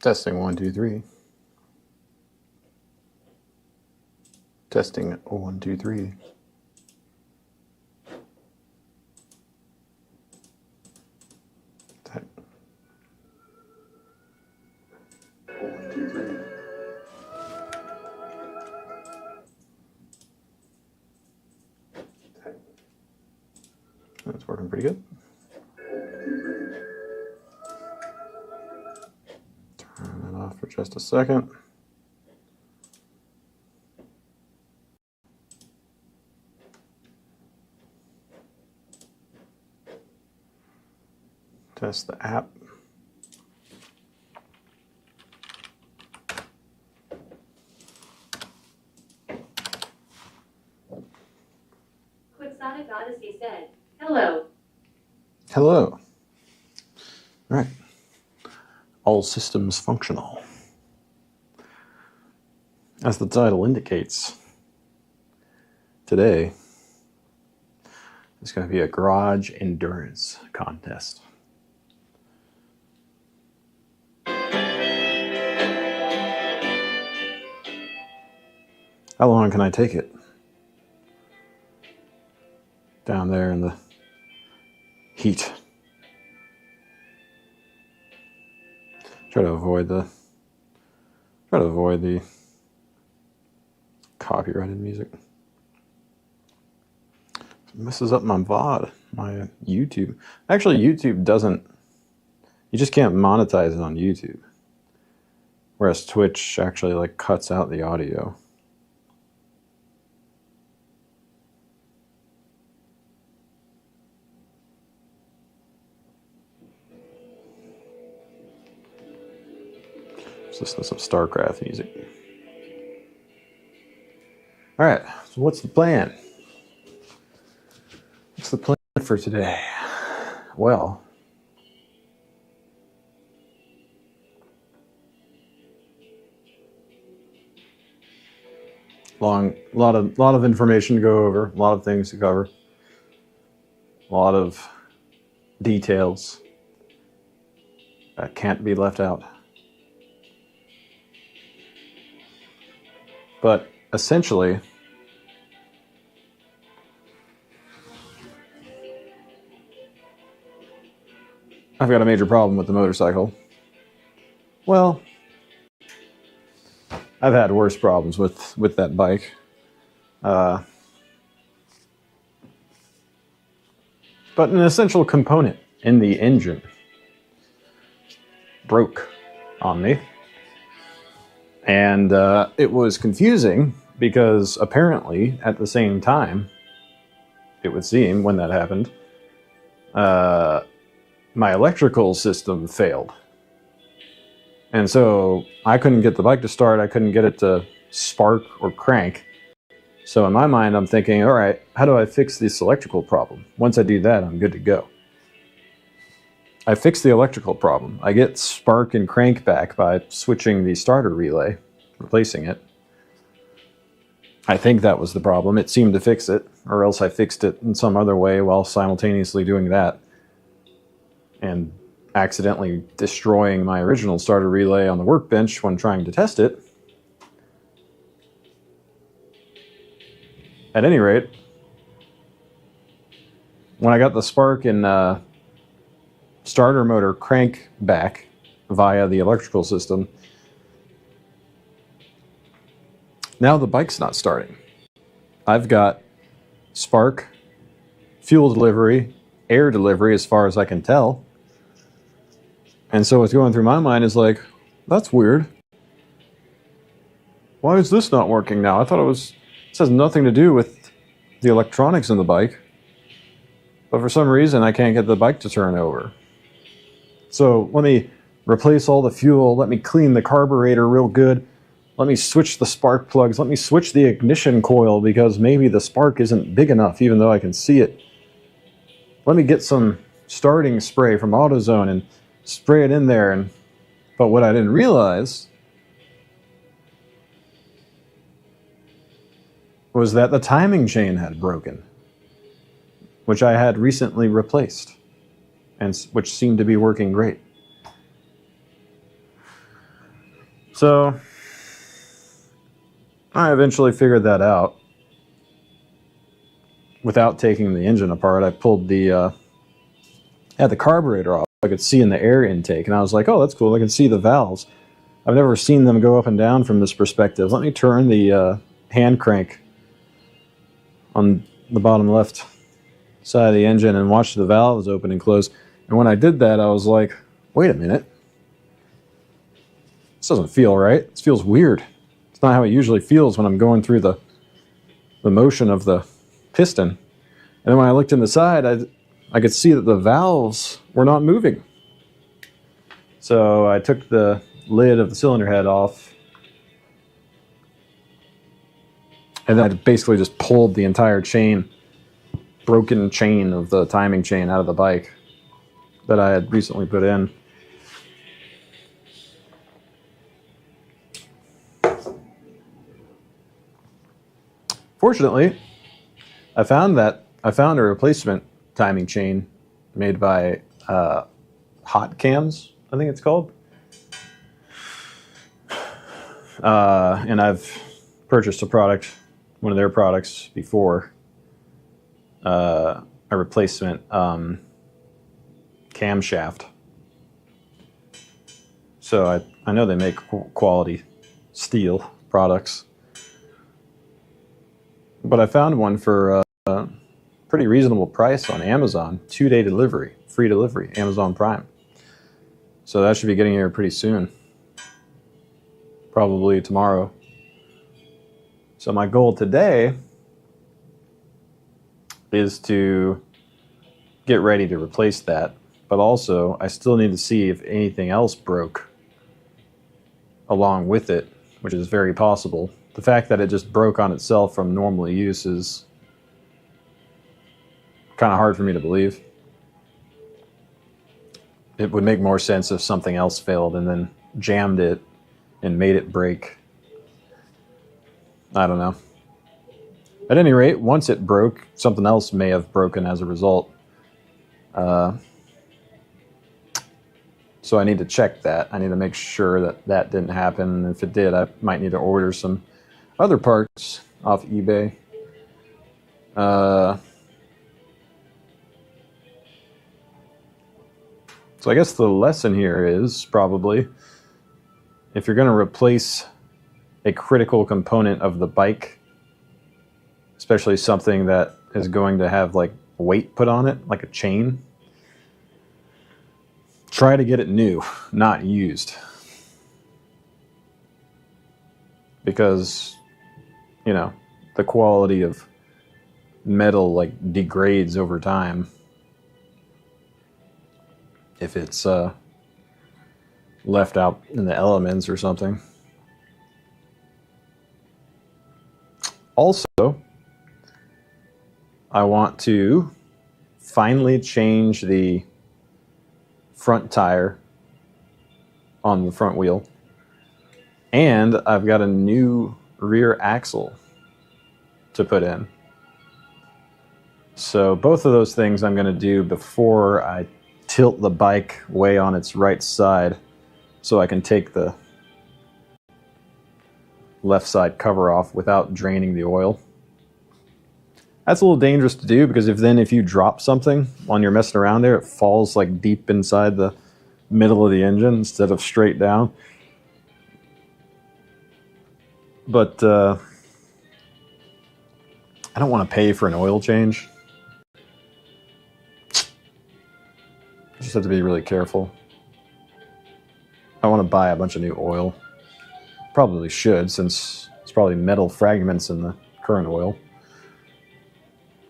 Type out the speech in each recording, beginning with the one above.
Testing 1, 2, 3. Testing 1, 2, 3. Type 1, 2, 3. That's working pretty good. Turn that off for just a second. Test the app. Quixotic Odyssey said, "Hello." Hello. All right. All systems functional. As the title indicates, today is going to be a garage endurance contest. How long can I take it? Down there in the heat. Try to avoid the copyrighted music. It messes up my VOD, my YouTube. Actually, YouTube doesn't. You just can't monetize it on YouTube. Whereas Twitch actually like cuts out the audio. Let's listen to some StarCraft music. All right, so what's the plan? What's the plan for today? Well, lot of information to go over, a lot of things to cover, a lot of details that can't be left out. But essentially, I've got a major problem with the motorcycle. Well, I've had worse problems with that bike. But an essential component in the engine broke on me. And it was confusing because apparently at the same time, it would seem when that happened, my electrical system failed. And so I couldn't get the bike to start. I couldn't get it to spark or crank. So in my mind, I'm thinking, all right, how do I fix this electrical problem? Once I do that, I'm good to go. I fix the electrical problem. I get spark and crank back by switching the starter relay, replacing it. I think that was the problem. It seemed to fix it, or else I fixed it in some other way while simultaneously doing that and accidentally destroying my original starter relay on the workbench when trying to test it. At any rate, when I got the spark and starter motor crank back via the electrical system, now the bike's not starting. I've got spark, fuel delivery, air delivery as far as I can tell. And so what's going through my mind is like, that's weird. Why is this not working now? I thought this has nothing to do with the electronics in the bike. But for some reason, I can't get the bike to turn over. So let me replace all the fuel. Let me clean the carburetor real good. Let me switch the spark plugs. Let me switch the ignition coil because maybe the spark isn't big enough, even though I can see it. Let me get some starting spray from AutoZone and spray it in there. But what I didn't realize was that the timing chain had broken, which I had recently replaced, and which seemed to be working great. So I eventually figured that out. Without taking the engine apart, I pulled had the carburetor off. I could see in the air intake, and I was like, oh, that's cool. I can see the valves. I've never seen them go up and down from this perspective. Let me turn the hand crank on the bottom left side of the engine and watch the valves open and close. And when I did that, I was like, wait a minute. This doesn't feel right. This feels weird. It's not how it usually feels when I'm going through the motion of the piston. And then when I looked in the side, I could see that the valves were not moving. So I took the lid of the cylinder head off, and then I basically just pulled the entire broken chain of the timing chain out of the bike that I had recently put in. Fortunately, I found a replacement timing chain made by Hot Cams, I think it's called. And I've purchased one of their products before, a replacement camshaft. So I know they make quality steel products. But I found one for a pretty reasonable price on Amazon. 2-day delivery, free delivery, Amazon Prime. So that should be getting here pretty soon. Probably tomorrow. So my goal today is to get ready to replace that. But also, I still need to see if anything else broke along with it, which is very possible. The fact that it just broke on itself from normal use is kind of hard for me to believe. It would make more sense if something else failed and then jammed it and made it break. I don't know. At any rate, once it broke, something else may have broken as a result. So I need to check that. I need to make sure that that didn't happen. And if it did, I might need to order some other parts off eBay. So I guess the lesson here is probably, if you're going to replace a critical component of the bike, especially something that is going to have like weight put on it, like a chain, try to get it new, not used. Because, you know, the quality of metal like degrades over time if it's left out in the elements or something. Also, I want to finally change the front tire on the front wheel, and I've got a new rear axle to put in. So both of those things I'm going to do before I tilt the bike way on its right side so I can take the left side cover off without draining the oil. That's a little dangerous to do because if you drop something when you're messing around there, it falls like deep inside the middle of the engine instead of straight down. But I don't want to pay for an oil change. I just have to be really careful. I want to buy a bunch of new oil. Probably should, since it's probably metal fragments in the current oil.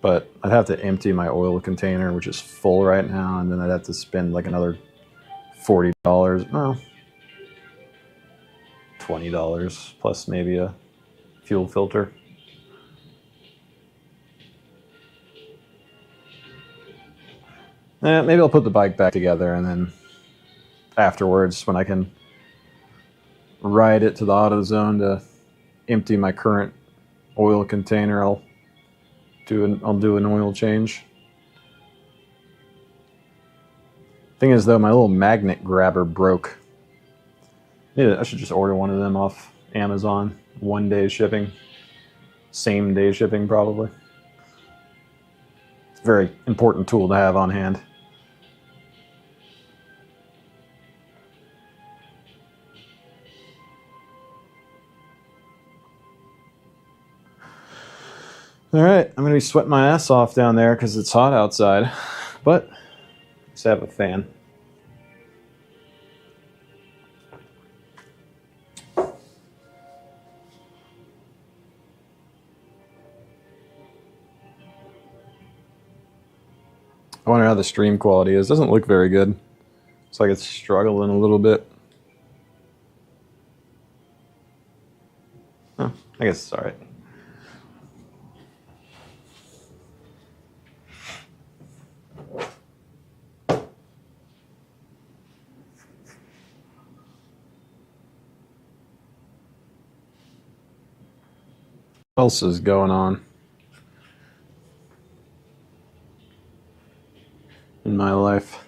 But I'd have to empty my oil container, which is full right now, and then I'd have to spend like another $40. No, $20 plus maybe a fuel filter. Maybe I'll put the bike back together, and then afterwards, when I can ride it to the AutoZone to empty my current oil container, I'll do an oil change. Thing is, though, my little magnet grabber broke. Yeah, I should just order one of them off Amazon. 1 day shipping. Same day shipping, probably. It's a very important tool to have on hand. All right, I'm going to be sweating my ass off down there because it's hot outside. But let's have a fan. I wonder how the stream quality is. Doesn't look very good. It's like it's struggling a little bit. Oh, I guess it's all right. What else is going on in my life?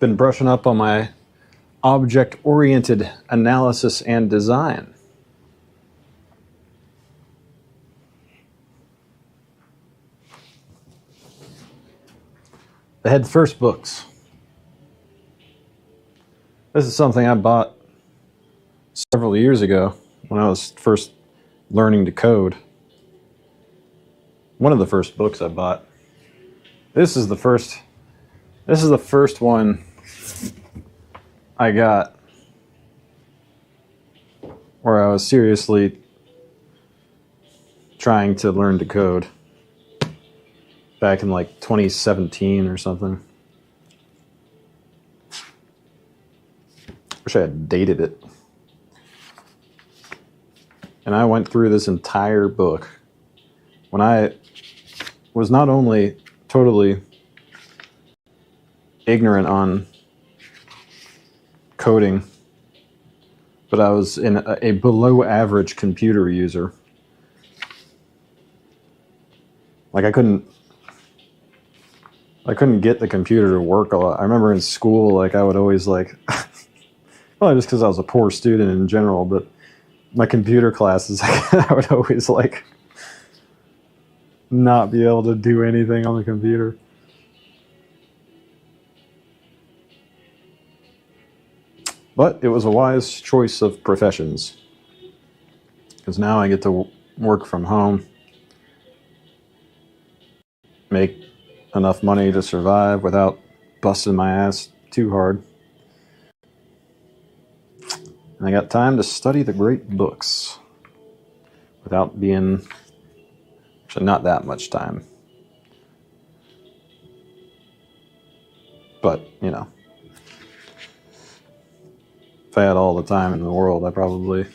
Been brushing up on my object-oriented analysis and design. The Head First books. This is something I bought several years ago when I was first learning to code. One of the first books I bought. This is the first one I got where I was seriously trying to learn to code back in like 2017 or something. Wish I had dated it. And I went through this entire book when I was not only totally ignorant on coding, but I was in a below average computer user. Like I couldn't get the computer to work a lot. I remember in school, like I would always like, well, just because I was a poor student in general, but my computer classes, I would always like not be able to do anything on the computer. But it was a wise choice of professions, because now I get to work from home, make enough money to survive without busting my ass too hard. And I got time to study the great books without being, actually not that much time. But, you know, if I had all the time in the world, I probably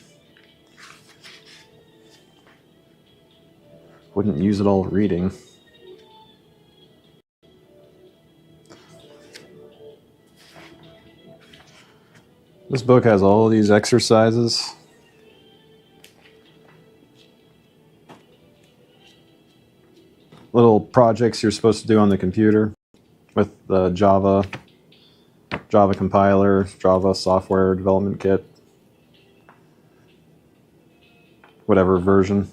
wouldn't use it all reading. This book has all these exercises. Little projects you're supposed to do on the computer with the Java compiler, Java software development kit, whatever version.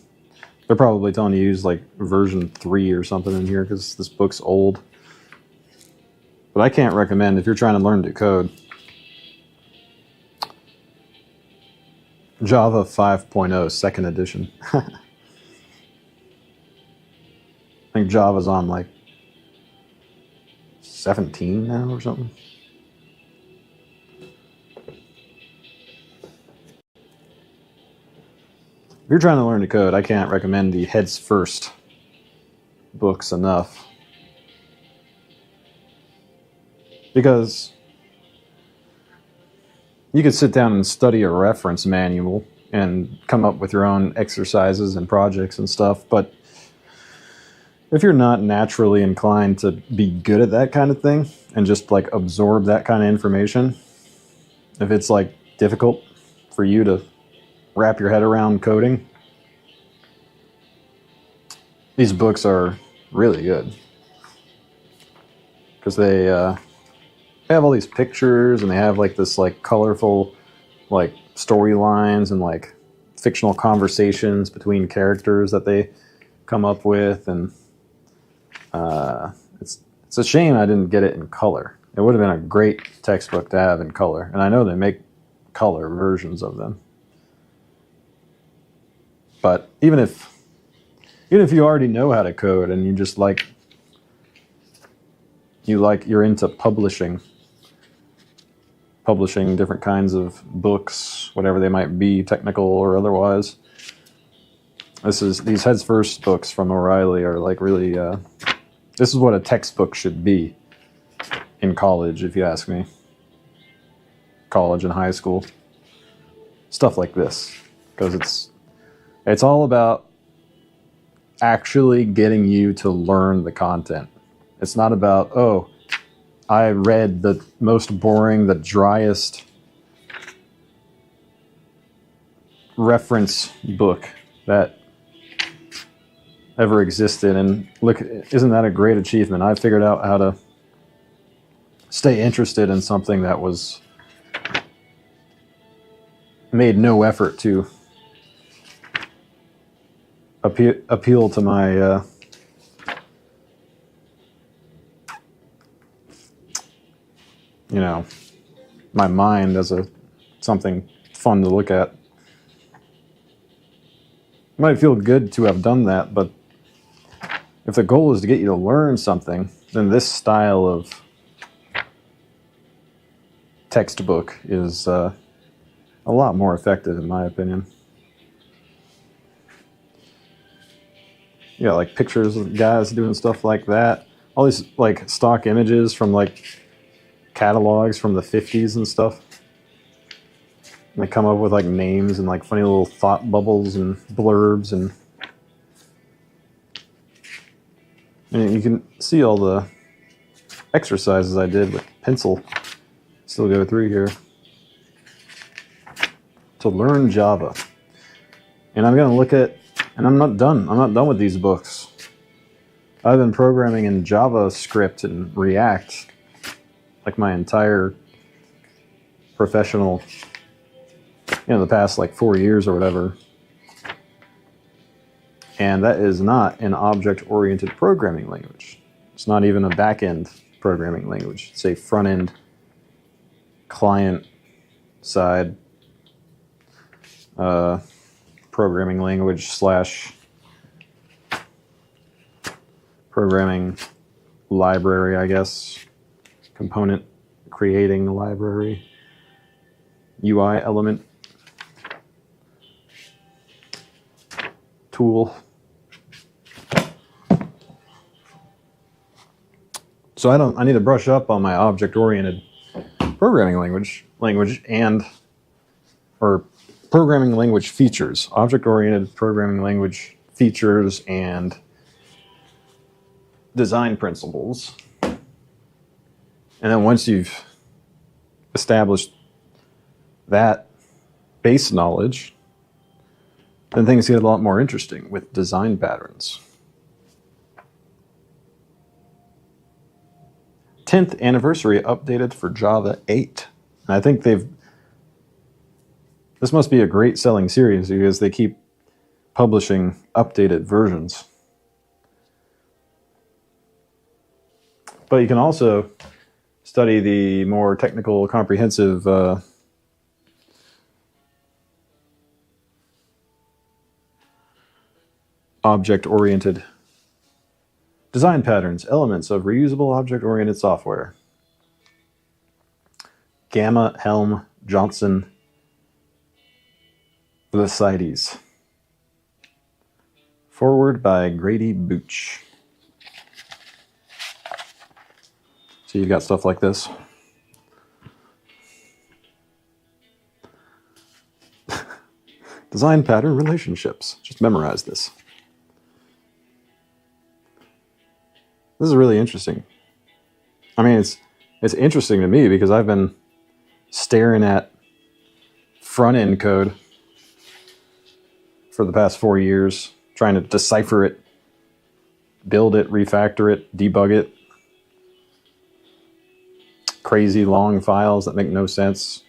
They're probably telling you to use like version 3 or something in here because this book's old. But I can't recommend, if you're trying to learn to code, Java 5.0 second edition. I think Java's on like 17 now or something. If you're trying to learn to code, I can't recommend the Heads First books enough. Because you could sit down and study a reference manual and come up with your own exercises and projects and stuff, but if you're not naturally inclined to be good at that kind of thing and just like absorb that kind of information, if it's like difficult for you to wrap your head around coding, these books are really good because they they have all these pictures, and they have like this like colorful like storylines and like fictional conversations between characters that they come up with, and it's a shame I didn't get it in color. It would have been a great textbook to have in color, and I know they make color versions of them. But even if you already know how to code and you just you're into publishing different kinds of books, whatever they might be, technical or otherwise. These Heads First books from O'Reilly are like really, this is what a textbook should be in college, if you ask me. College and high school. Stuff like this. Because it's all about actually getting you to learn the content. It's not about, oh, I read the most boring, the driest reference book that ever existed, and look, isn't that a great achievement? I figured out how to stay interested in something that was made no effort to appeal to my my mind as something fun to look at. It might feel good to have done that, but if the goal is to get you to learn something, then this style of textbook is a lot more effective, in my opinion. You got like pictures of guys doing stuff like that. All these like stock images from like catalogs from the 50s and stuff. And they come up with like names and like funny little thought bubbles and blurbs, and you can see all the exercises I did with pencil still go through here to learn Java. And I'm going to look at, and I'm not done with these books. I've been programming in JavaScript and React like my entire professional, the past like 4 years or whatever. And that is not an object-oriented programming language. It's not even a back-end programming language. It's a front-end client-side programming language / programming library, I guess. Component creating library. UI element. Tool. So I need to brush up on my object-oriented programming language or programming language features, object-oriented programming language features and design principles. And then once you've established that base knowledge, then things get a lot more interesting with design patterns. 10th anniversary updated for Java 8. And I think this must be a great selling series because they keep publishing updated versions. But you can also study the more technical, comprehensive object-oriented design patterns, elements of reusable object-oriented software. Gamma, Helm, Johnson, Vlasides. Forward by Grady Booch. So you've got stuff like this. Design pattern relationships. Just memorize this. This is really interesting. I mean, it's interesting to me because I've been staring at front-end code for the past 4 years, trying to decipher it, build it, refactor it, debug it, crazy long files that make no sense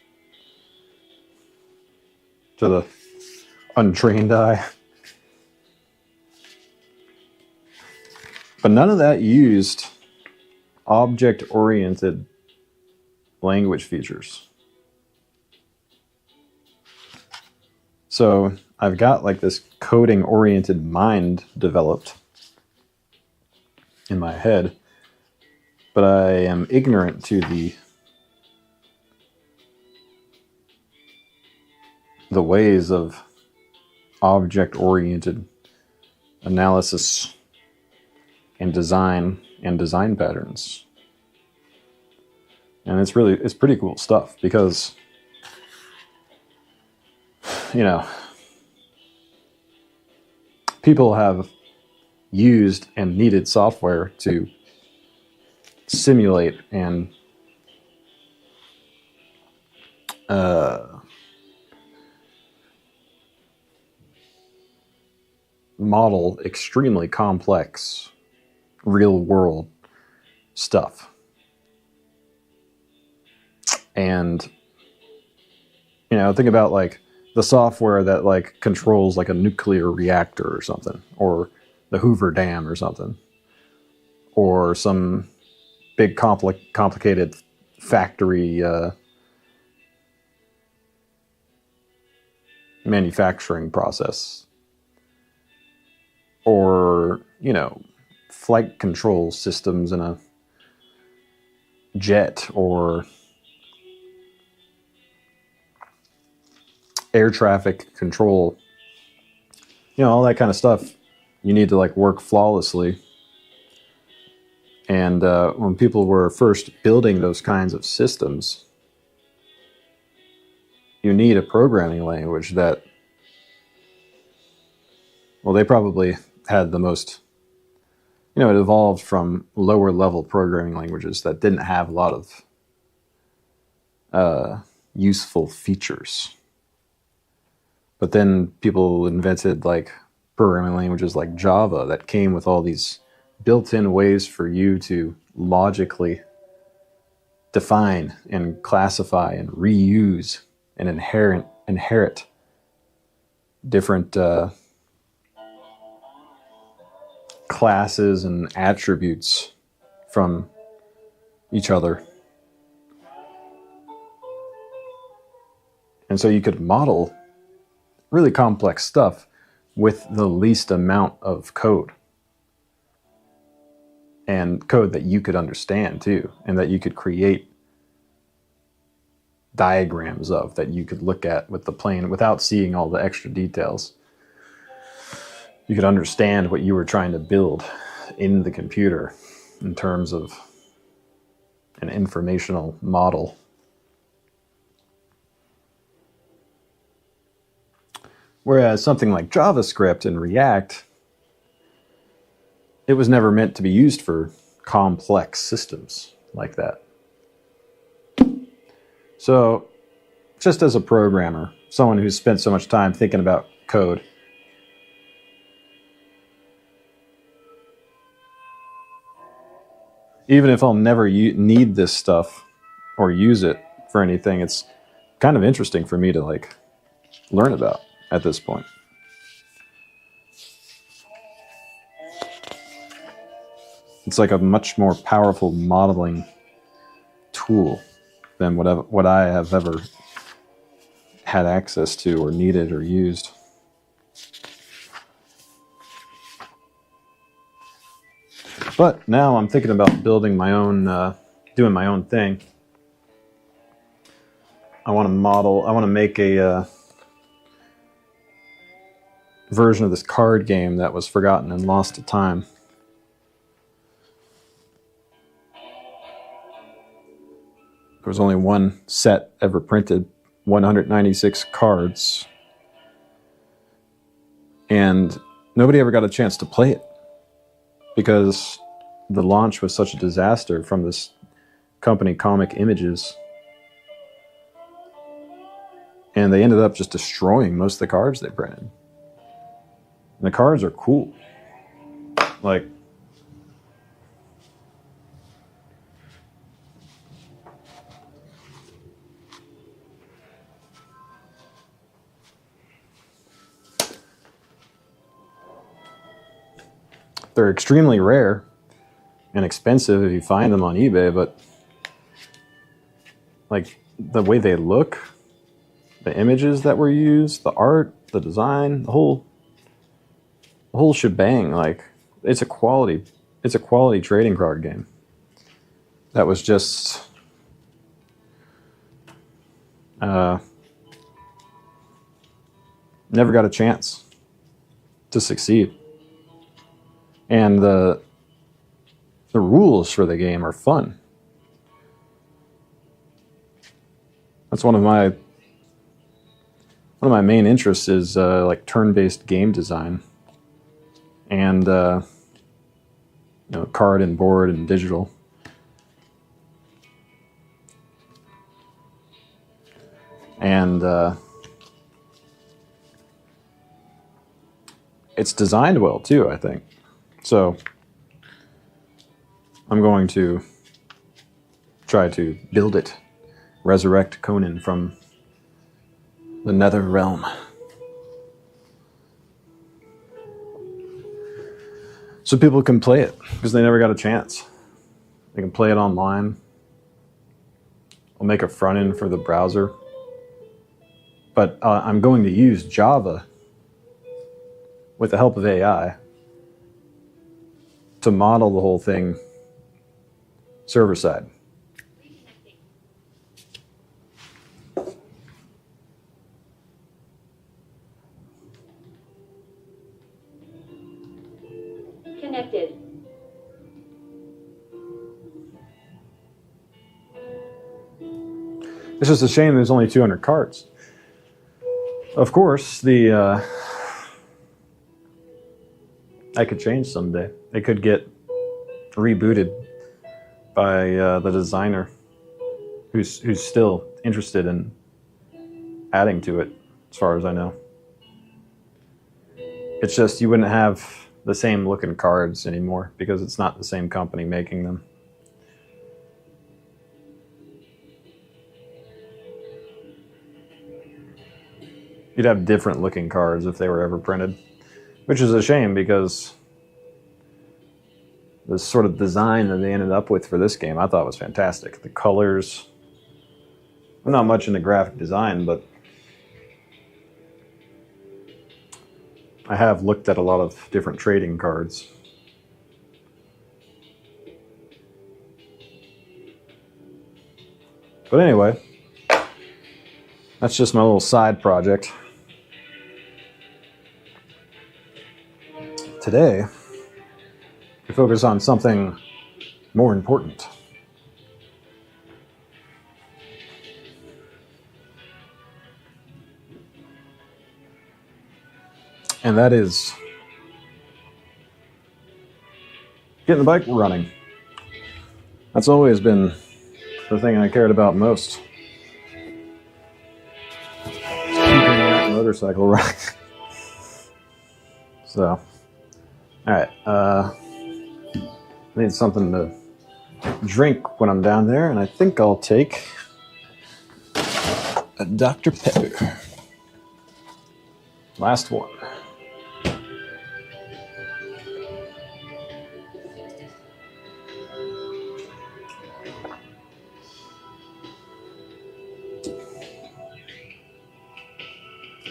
to the untrained eye. But none of that used object-oriented language features. So I've got like this coding-oriented mind developed in my head, but I am ignorant to the ways of object-oriented analysis and design patterns. And it's pretty cool stuff because, you know, people have used and needed software to simulate and model extremely complex real world stuff. And, you know, think about like the software that like controls like a nuclear reactor or something, or the Hoover Dam or something, or some big complicated factory manufacturing process, or, you know, flight control systems in a jet, or air traffic control, you know, all that kind of stuff. You need to like work flawlessly. And when people were first building those kinds of systems, you need a programming language that, well, they probably had the most, you know, it evolved from lower level programming languages that didn't have a lot of useful features. But then people invented like programming languages like Java that came with all these built-in ways for you to logically define and classify and reuse and inherit different classes and attributes from each other. And so you could model really complex stuff with the least amount of code. And code that you could understand too, and that you could create diagrams of, that you could look at with the plane without seeing all the extra details. You could understand what you were trying to build in the computer in terms of an informational model. Whereas something like JavaScript and React, it was never meant to be used for complex systems like that. So, just as a programmer, someone who's spent so much time thinking about code, even if I'll never need this stuff or use it for anything, it's kind of interesting for me to like learn about at this point. It's like a much more powerful modeling tool than what I have ever had access to or needed or used. But now I'm thinking about building my own, doing my own thing. I want to make a version of this card game that was forgotten and lost to time. There was only one set ever printed, 196 cards, and nobody ever got a chance to play it because the launch was such a disaster from this company, Comic Images, and they ended up just destroying most of the cards they printed. And the cards are cool. Like, They're extremely rare and expensive if you find them on eBay, but like the way they look, the images that were used, the art, the design, the whole shebang, like it's a quality trading card game. That was just never got a chance to succeed. And the rules for the game are fun. That's one of my main interests is like turn-based game design, and card and board and digital. And it's designed well too, I think. So I'm going to try to build it, resurrect Conan from the nether realm. So people can play it, because they never got a chance. They can play it online. I'll make a front end for the browser. But I'm going to use Java with the help of AI to model the whole thing server side. Connected. It's just a shame there's only 200 cards. Of course, I could change someday. It could get rebooted by the designer who's still interested in adding to it, as far as I know. It's just you wouldn't have the same looking cards anymore because it's not the same company making them. You'd have different looking cards if they were ever printed, which is a shame because the sort of design that they ended up with for this game I thought was fantastic. The colors, I'm not much into graphic design, but I have looked at a lot of different trading cards. But anyway, that's just my little side project. Today, we focus on something more important. And that is getting the bike running. That's always been the thing I cared about most. Keeping that motorcycle running. So, alright, I need something to drink when I'm down there, and I think I'll take a Dr. Pepper. Last one.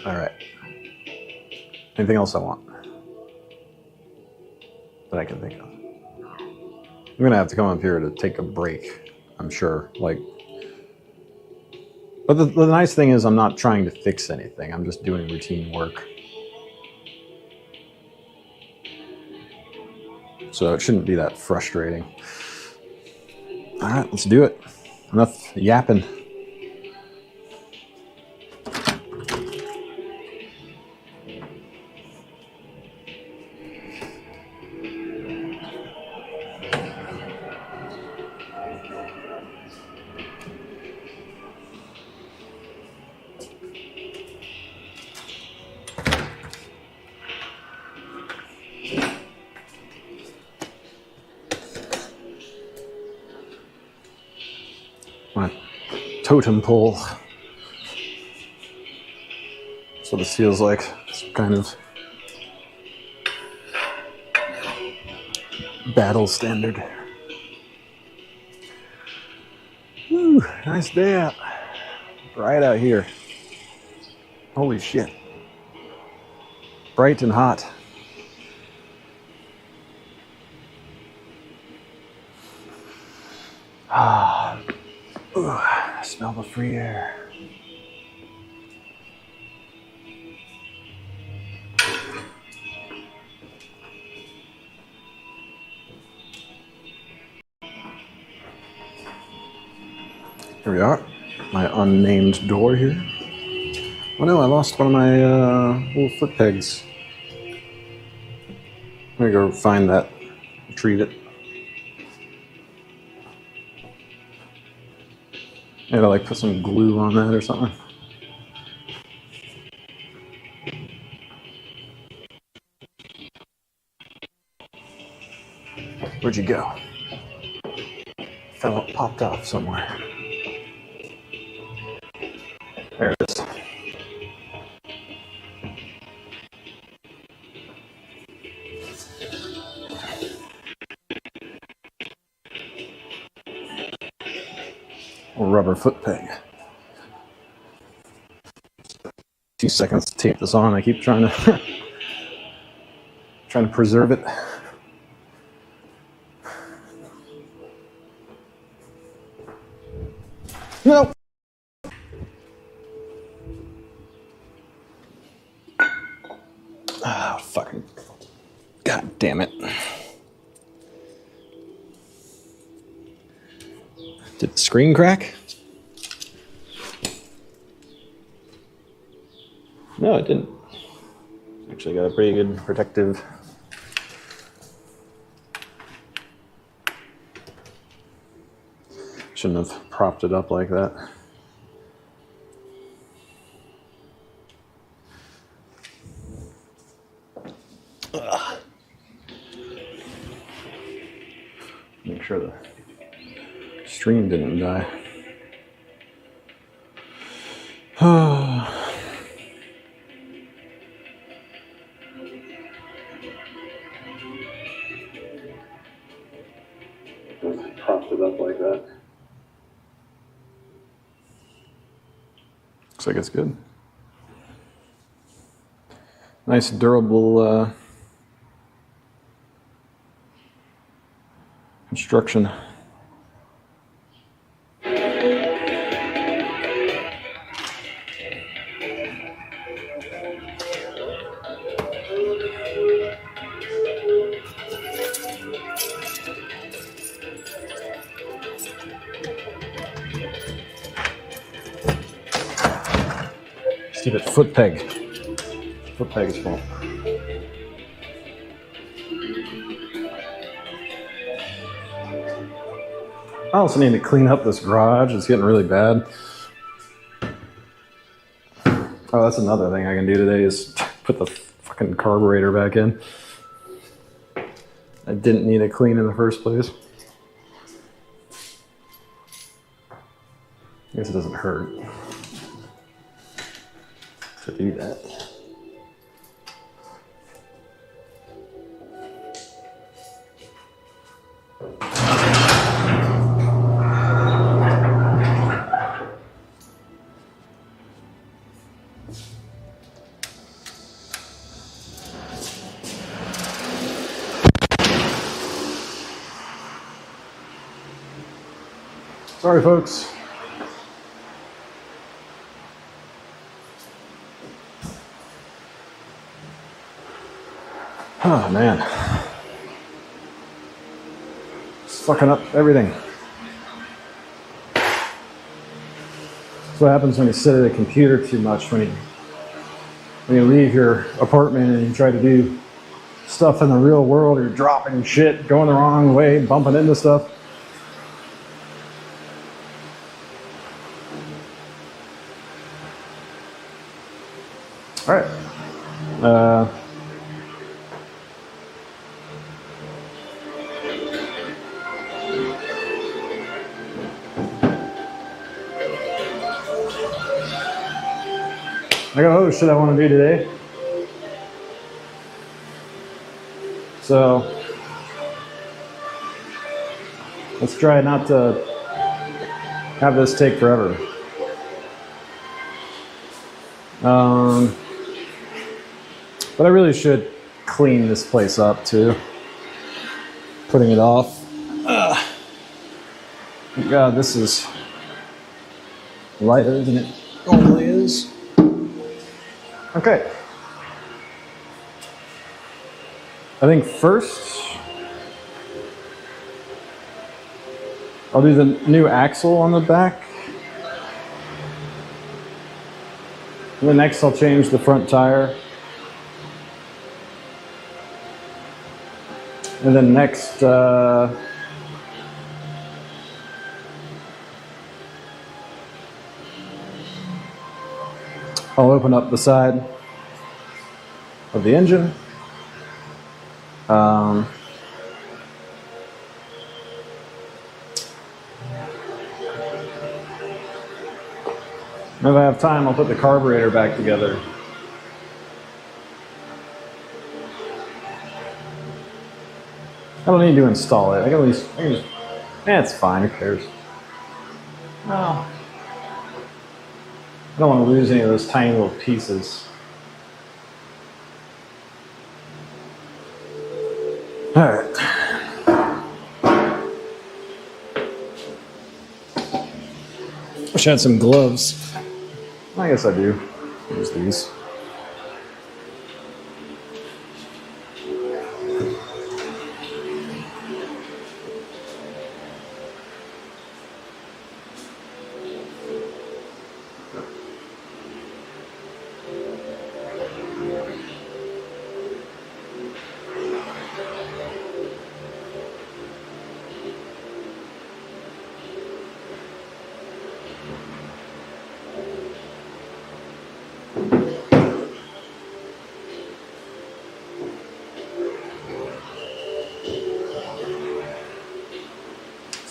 Alright. Anything else I want that I can think of? I'm gonna have to come up here to take a break, I'm sure. But the nice thing is I'm not trying to fix anything. I'm just doing routine work. So it shouldn't be that frustrating. Alright, let's do it. Enough yapping. My totem pole. That's what this feels like. Some kind of battle standard. Woo, nice day out. Bright out here. Holy shit. Bright and hot. Ooh, I smell the free air. Here we are, my unnamed door here. Oh no, I lost one of my little foot pegs. I'm gonna go find that, retrieve it. Maybe like put some glue on that or something. Where'd you go? Popped off somewhere. There it is. A rubber foot peg. 2 seconds to tape this on. I keep trying to preserve it. No. Ah, fucking. God damn it. Did the screen crack? No, it didn't. Actually got a pretty good protective. Shouldn't have propped it up like that. Ugh. Make sure the stream didn't die. Just propped it up like that. Looks like it's good. Nice durable construction. Stupid foot peg. Foot peg is full. I also need to clean up this garage. It's getting really bad. Oh, that's another thing I can do today is put the fucking carburetor back in. I didn't need it clean in the first place. I guess it doesn't hurt to do that. Sorry, folks. Oh, man. It's fucking up everything. That's what happens when you sit at a computer too much, when you leave your apartment and you try to do stuff in the real world, you're dropping shit, going the wrong way, bumping into stuff. All right. I got other shit I want to do today. So, Let's try not to have this take forever. But I really should clean this place up too. Putting it off. God, this is lighter than it normally is. Okay. I think first I'll do the new axle on the back. And then next I'll change the front tire. And then next, I'll open up the side of the engine. If I have time, I'll put the carburetor back together. I don't need to install it. I can just, it's fine, who cares? No. I don't want to lose any of those tiny little pieces. Alright. Wish I had some gloves. I guess I do. Use these.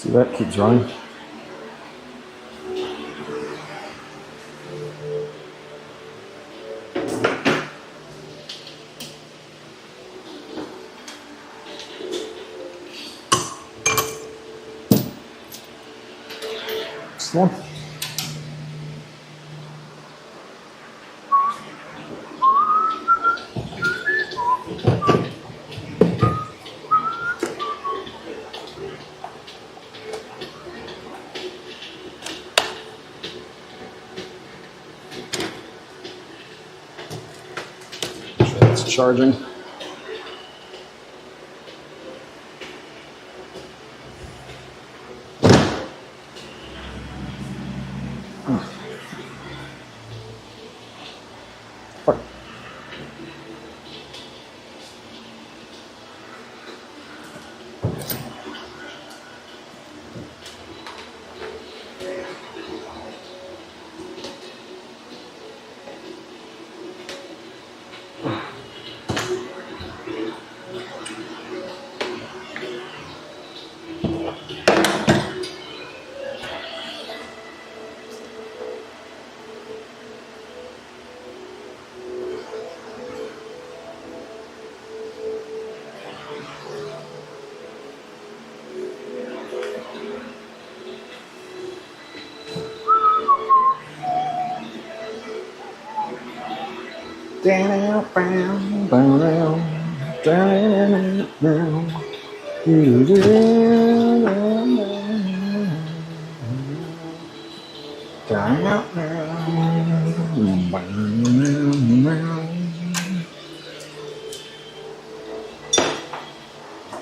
See, that keeps running. Slow. It's charging. Fuck.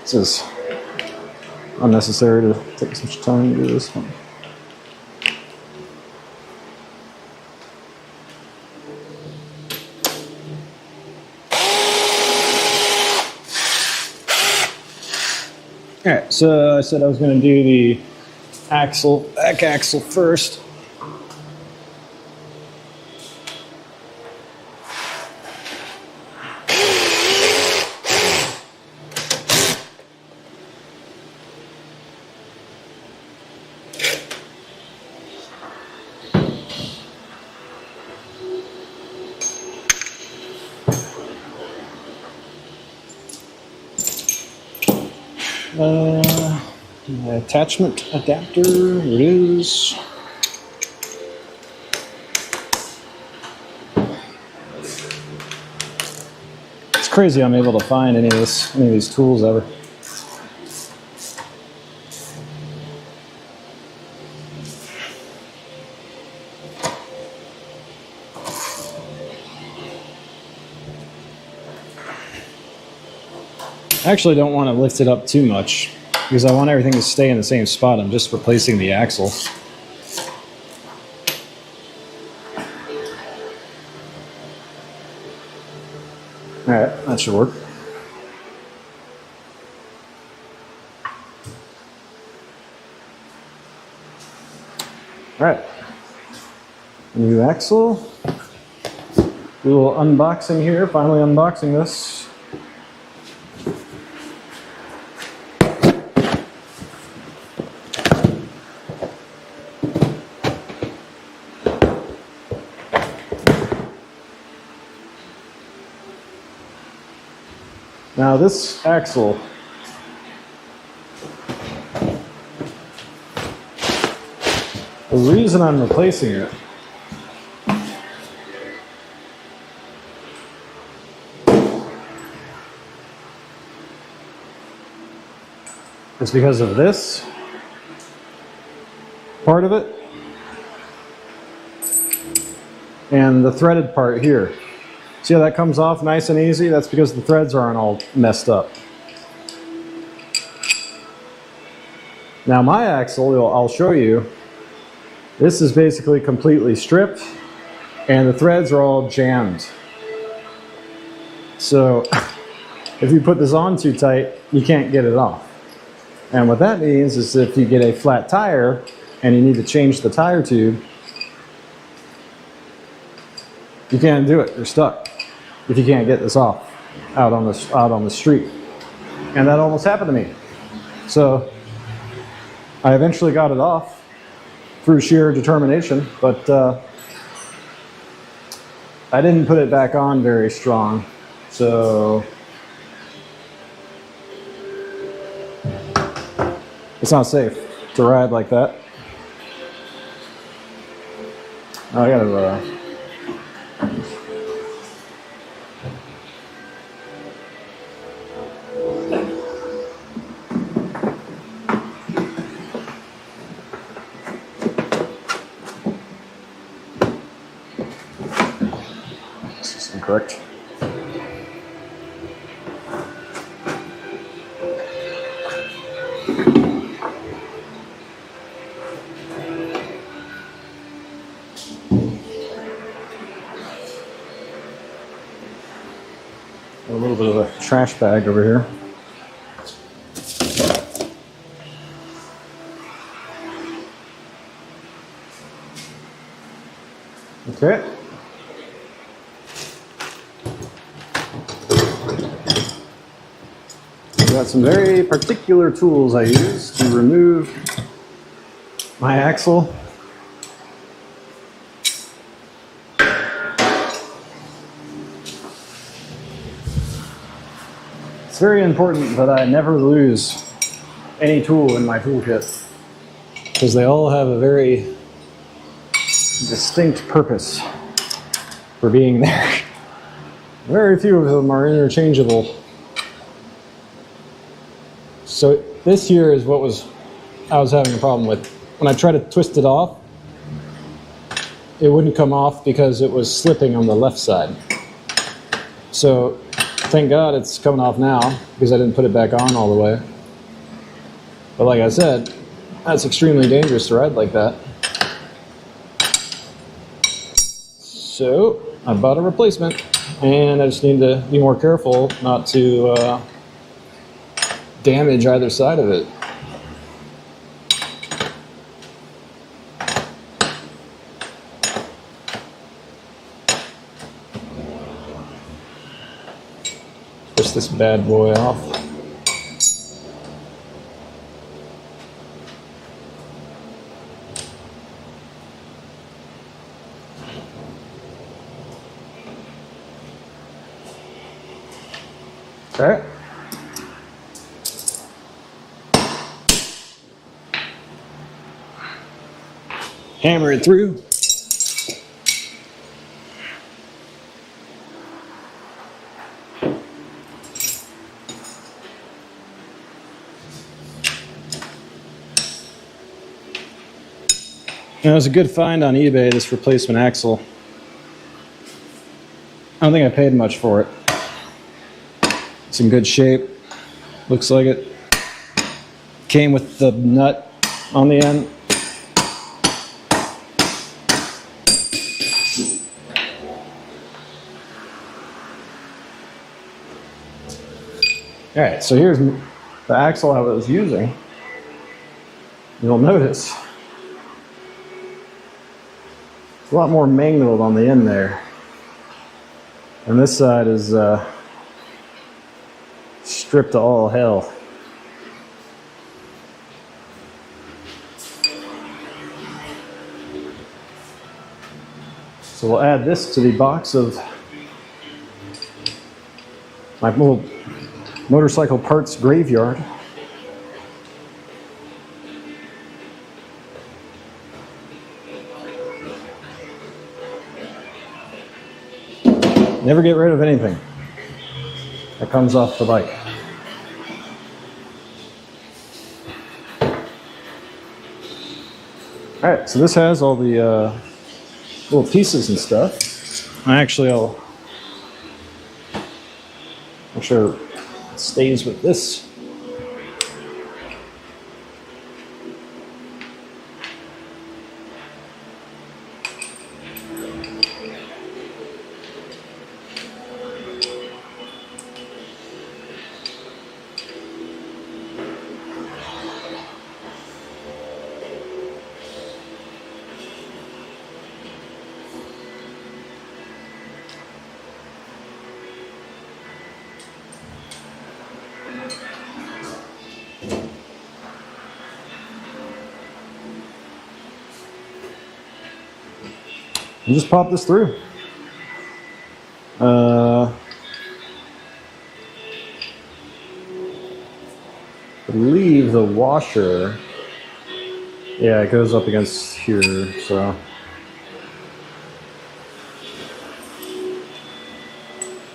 This is unnecessary to take so much time to do this one. Alright, so I said I was going to do the axle, back axle first. Attachment adapter, here it is. It's crazy I'm able to find any of these tools ever. I actually don't want to lift it up too much because I want everything to stay in the same spot. I'm just replacing the axle. All right, that should work. All right, new axle. Do a little unboxing here, finally unboxing this. Now this axle the reason I'm replacing it is because of this part of it and the threaded part here. See how that comes off nice and easy? That's because the threads aren't all messed up. Now my axle, I'll show you, this is basically completely stripped and the threads are all jammed. So if you put this on too tight, you can't get it off. And what that means is if you get a flat tire and you need to change the tire tube, you can't do it, you're stuck if you can't get this off out on the street. And that almost happened to me. So I eventually got it off through sheer determination, but I didn't put it back on very strong. So it's not safe to ride like that. Oh, I gotta correct. A little bit of a trash bag over here. Okay. Got some very particular tools I use to remove my axle. It's very important that I never lose any tool in my toolkit because they all have a very distinct purpose for being there. Very few of them are interchangeable. So this here is what I was having a problem with. When I tried to twist it off, it wouldn't come off because it was slipping on the left side. So thank God it's coming off now because I didn't put it back on all the way. But like I said, that's extremely dangerous to ride like that. So I bought a replacement and I just need to be more careful not to damage either side of it. Push this bad boy off. Okay. Hammer it through. It was a good find on eBay, this replacement axle. I don't think I paid much for it. It's in good shape. Looks like it. Came with the nut on the end. Alright, so here's the axle I was using. You'll notice a lot more mangled on the end there. And this side is stripped to all hell. So we'll add this to the box of my little motorcycle parts graveyard. Never get rid of anything that comes off the bike. Alright, so this has all the little pieces and stuff. I'll make sure it stays with this. And just pop this through. I believe the washer, yeah, it goes up against here, so.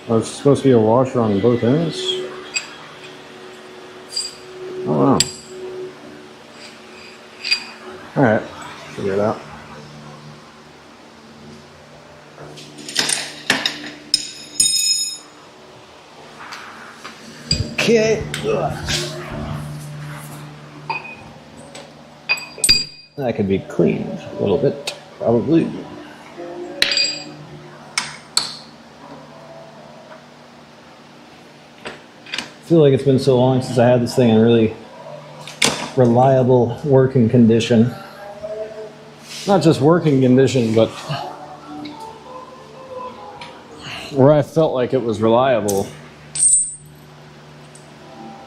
Oh, it's supposed to be a washer on both ends? Oh, wow. Alright, figure it out. Okay. That could be cleaned a little bit, probably. I feel like it's been so long since I had this thing in really reliable working condition. Not just working condition, but where I felt like it was reliable.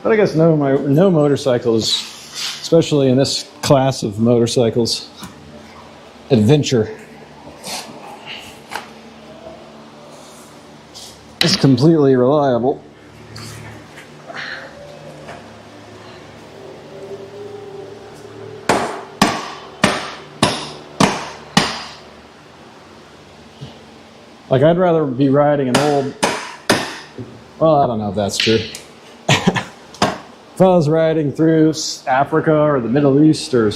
But I guess no motorcycles, especially in this class of motorcycles, adventure, is completely reliable. Like, I'd rather be riding an old, well, I don't know if that's true. If I was riding through Africa or the Middle East or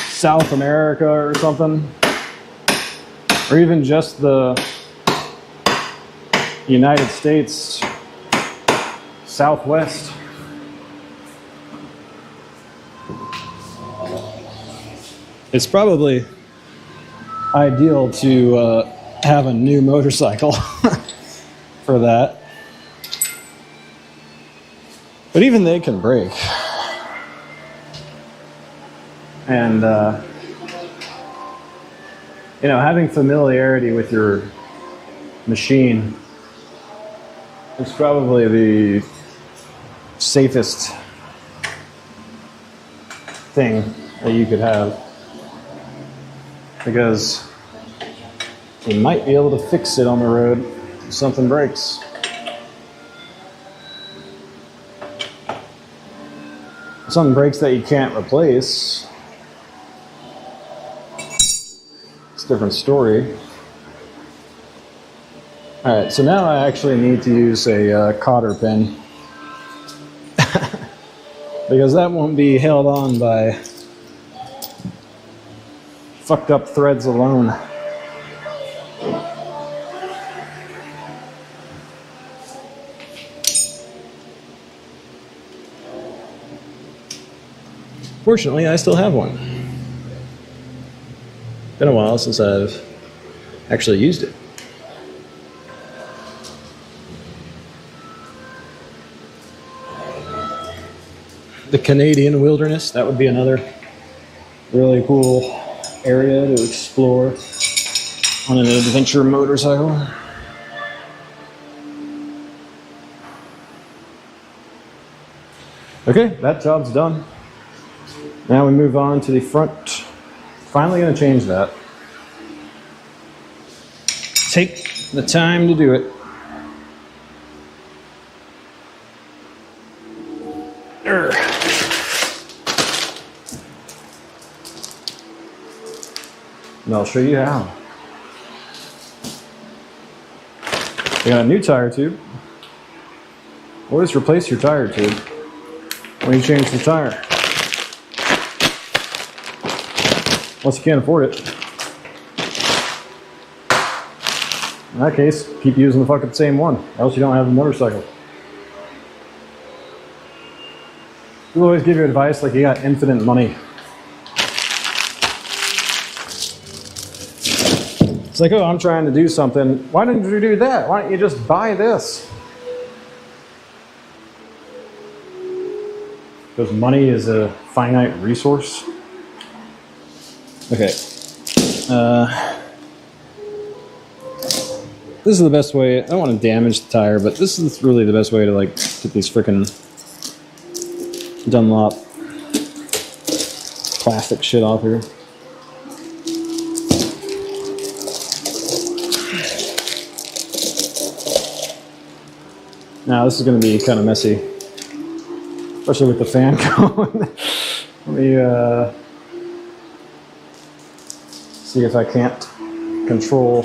South America or something, or even just the United States Southwest, it's probably ideal to have a new motorcycle for that. But even they can break. And, having familiarity with your machine is probably the safest thing that you could have. Because you might be able to fix it on the road if something breaks. If something breaks that you can't replace, different story. Alright, so now I actually need to use a cotter pin. Because that won't be held on by fucked up threads alone. Fortunately, I still have one. Been a while since I've actually used it. The Canadian wilderness, that would be another really cool area to explore on an adventure motorcycle. Okay, that job's done. Now we move on to the front. Finally going to change that. Take the time to do it. And I'll show you how. We got a new tire tube. Always replace your tire tube when you change the tire. Unless you can't afford it. In that case, keep using the fucking same one, or else you don't have a motorcycle. People always give you advice like you got infinite money. It's like, oh, I'm trying to do something. Why didn't you do that? Why don't you just buy this? Because money is a finite resource. Okay. This is the best way. I don't want to damage the tire, but this is really the best way to like get these frickin' Dunlop plastic shit off here. Now this is going to be kind of messy, especially with the fan going. Let me see if I can't control.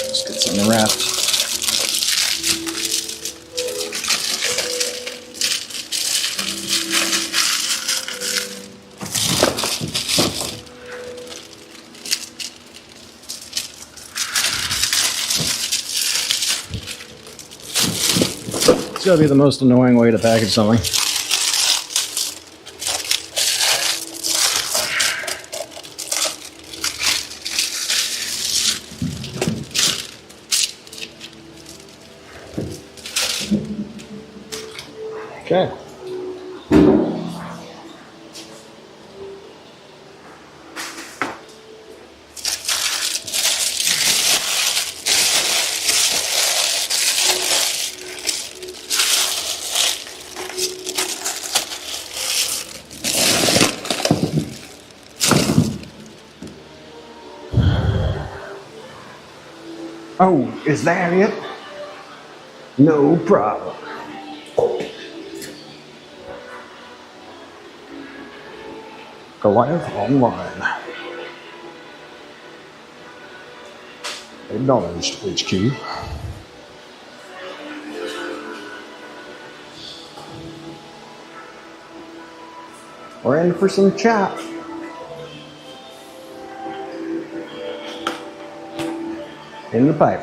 Let's get something wrapped. It's gotta be the most annoying way to package something. Okay. Oh, is that it? No problem. Goliath Online. Acknowledged, HQ. We're in for some chat. In the pipe.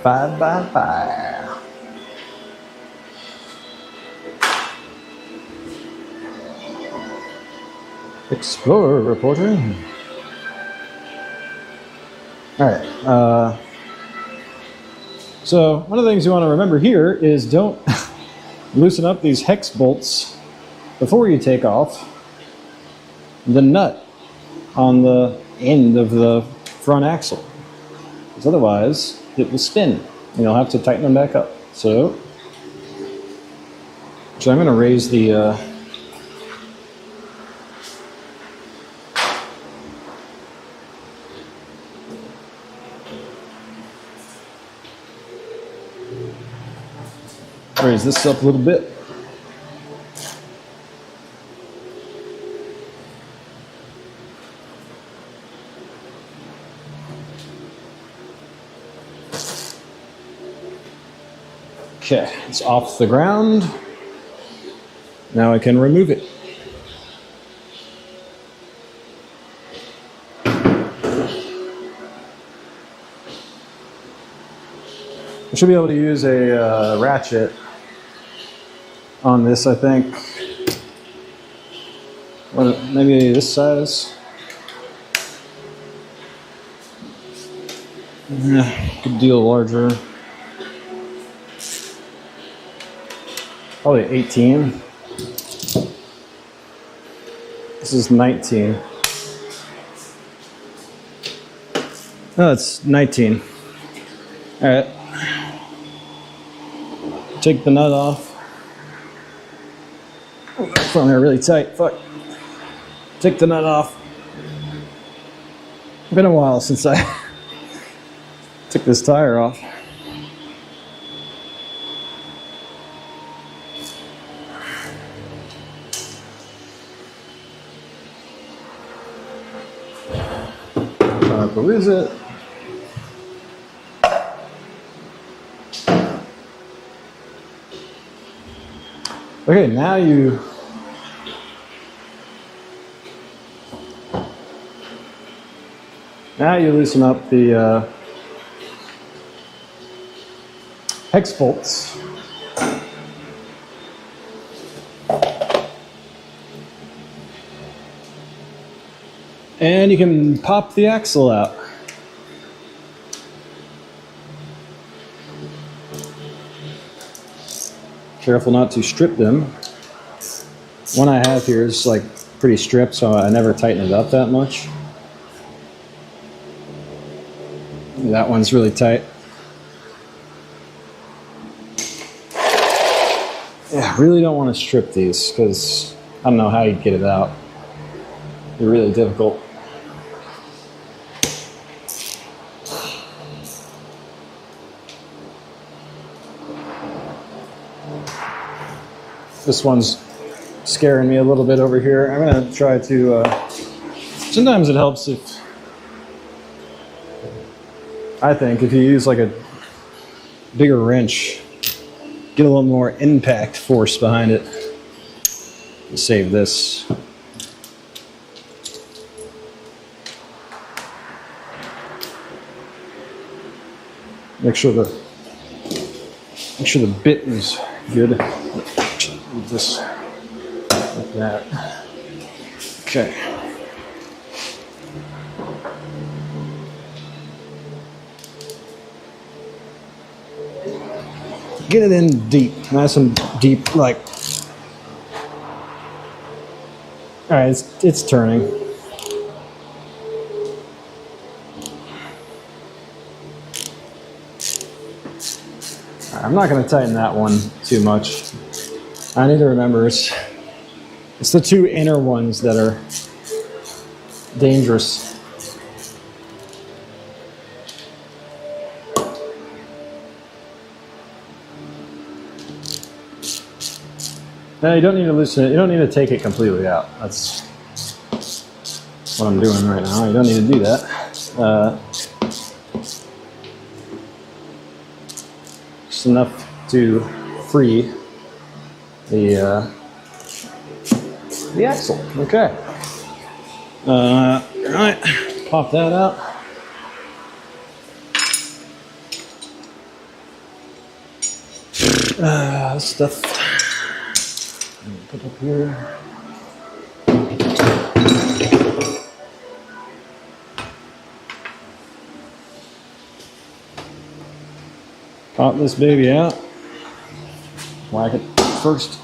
5x5. Explorer reporting. Alright, so one of the things you want to remember here is don't loosen up these hex bolts before you take off the nut on the end of the front axle, because otherwise it will spin and you'll have to tighten them back up. So I'm going to raise the raise this up a little bit. Okay, it's off the ground. Now I can remove it. I should be able to use a ratchet on this, I think. Maybe this size. Yeah, could deal larger. Probably 18. This is 19. No, it's 19. All right. Take the nut off. Oh, that's on there really tight. Fuck. Take the nut off. It's been a while since I took this tire off. Where is it? Okay, now you loosen up the hex bolts. And you can pop the axle out. Careful not to strip them. One I have here is like pretty stripped, so I never tighten it up that much. That one's really tight. Yeah, I really don't want to strip these because I don't know how you'd get it out. They're really difficult. This one's scaring me a little bit over here. I'm going to try to... sometimes it helps if... I think if you use like a bigger wrench, get a little more impact force behind it. Save this. Make sure the bit is good. This like that. Okay. Get it in deep, nice and deep, like. All right, it's turning. I'm not going to tighten that one too much. I need to remember it's the two inner ones that are dangerous. No, you don't need to loosen it. You don't need to take it completely out. That's what I'm doing right now. You don't need to do that. Just enough to free the axle. Okay. All right. Pop that out. This stuff. Put up here. Pop this baby out. Whack it first.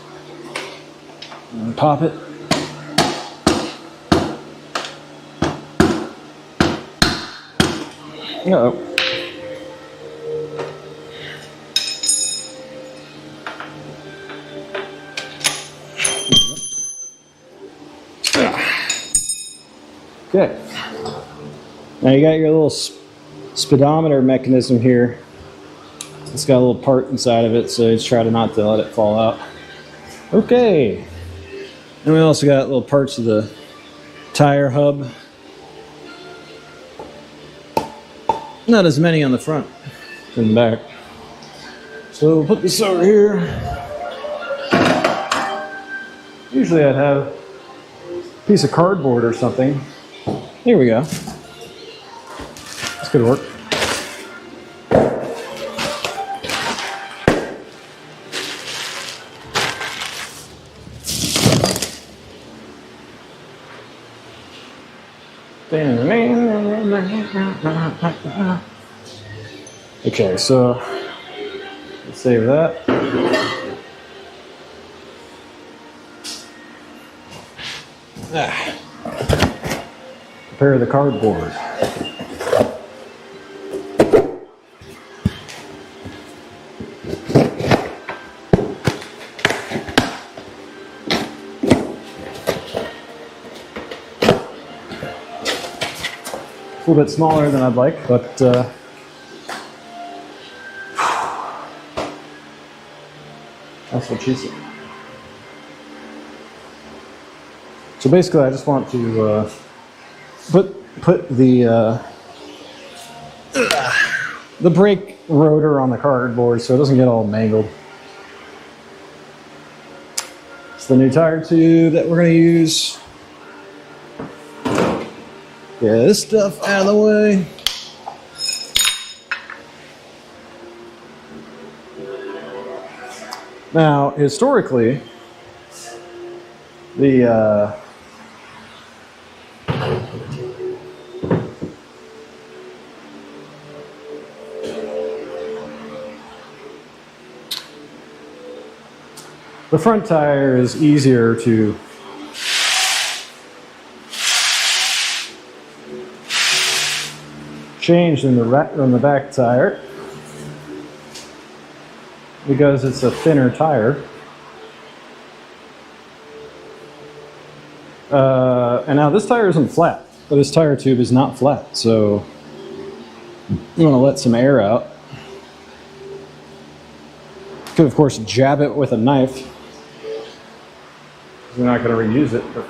And pop it. Uh-oh. Okay. Now you got your little speedometer mechanism here It's got a little part inside of it, so just try to not to let it fall out. Okay. And we also got little parts of the tire hub. Not as many on the front as in the back. So we'll put this over here. Usually I'd have a piece of cardboard or something. Here we go. This could work. Okay, so let's save that. Prepare the cardboard. A little bit smaller than I'd like, but that's what she said. So basically, I just want to put the brake rotor on the cardboard so it doesn't get all mangled. It's the new tire tube that we're going to use. Get this stuff out of the way. Now, historically, the front tire is easier to change than the back tire because it's a thinner tire. And now this tire isn't flat, but this tire tube is not flat, so you want to let some air out. You could, of course, jab it with a knife. We're not going to reuse it, but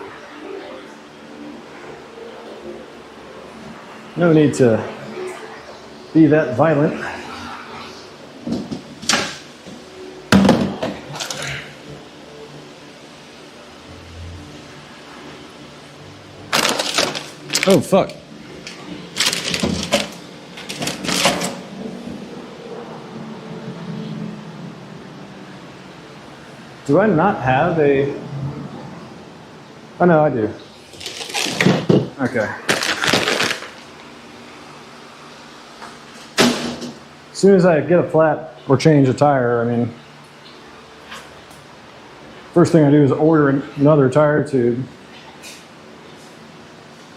no need to be that violent. Oh, fuck. Do I not have a... Oh, no, I do. Okay. As soon as I get a flat or change a tire, I mean, first thing I do is order another tire tube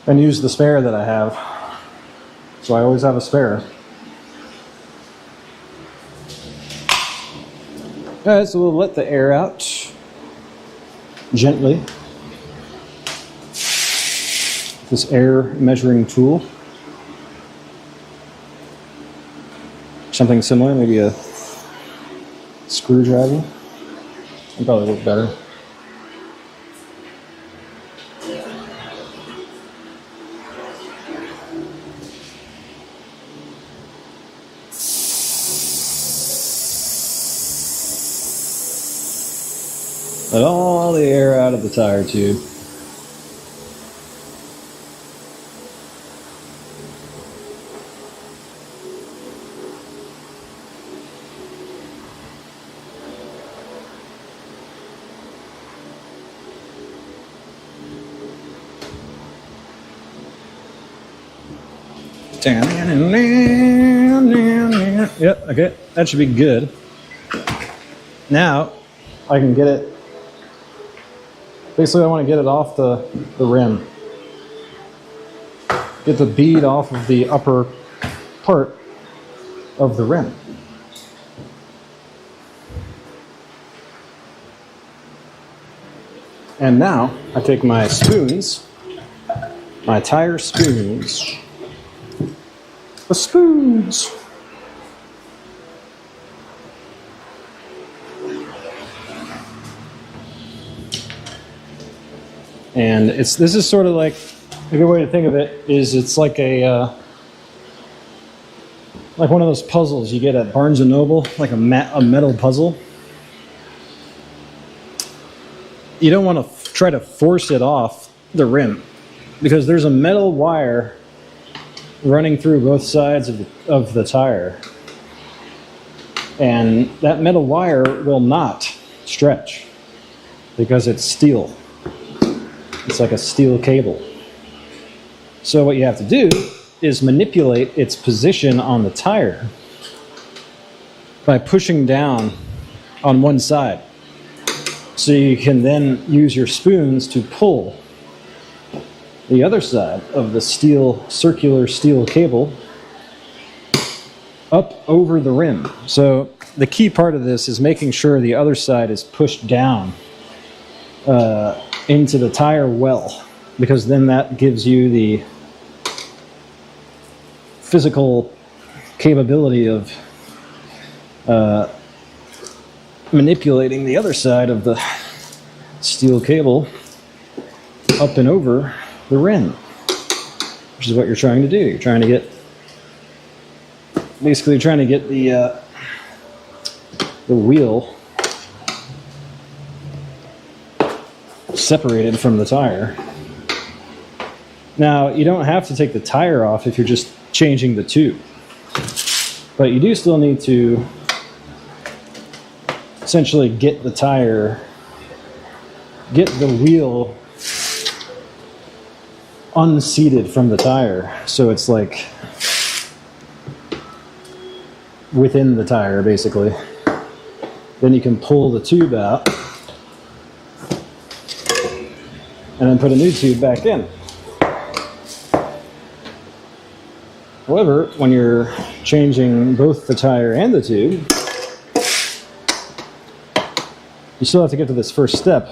and use the spare that I have. So I always have a spare. All right, so we'll let the air out gently. This air measuring tool. Something similar, maybe a screwdriver. Would probably look better. Let all the air out of the tire tube. Yep, okay, that should be good. Now, I can get it, basically I want to get it off the rim. Get the bead off of the upper part of the rim. And now, I take my spoons, my tire spoons, the spoons. And this is sort of like, a good way to think of it is it's like like one of those puzzles you get at Barnes & Noble, like a metal puzzle. You don't want to try to force it off the rim because there's a metal wire running through both sides of the tire. And that metal wire will not stretch because it's steel. It's like a steel cable. So what you have to do is manipulate its position on the tire by pushing down on one side. So you can then use your spoons to pull the other side of the circular steel cable up over the rim. So the key part of this is making sure the other side is pushed down into the tire well, because then that gives you the physical capability of manipulating the other side of the steel cable up and over the rim, which is what you're trying to do. You're trying to get, basically trying to get the wheel separated from the tire. Now, you don't have to take the tire off if you're just changing the tube, but you do still need to essentially get the wheel unseated from the tire, so it's like within the tire basically. Then you can pull the tube out and then put a new tube back in. However, when you're changing both the tire and the tube, you still have to get to this first step.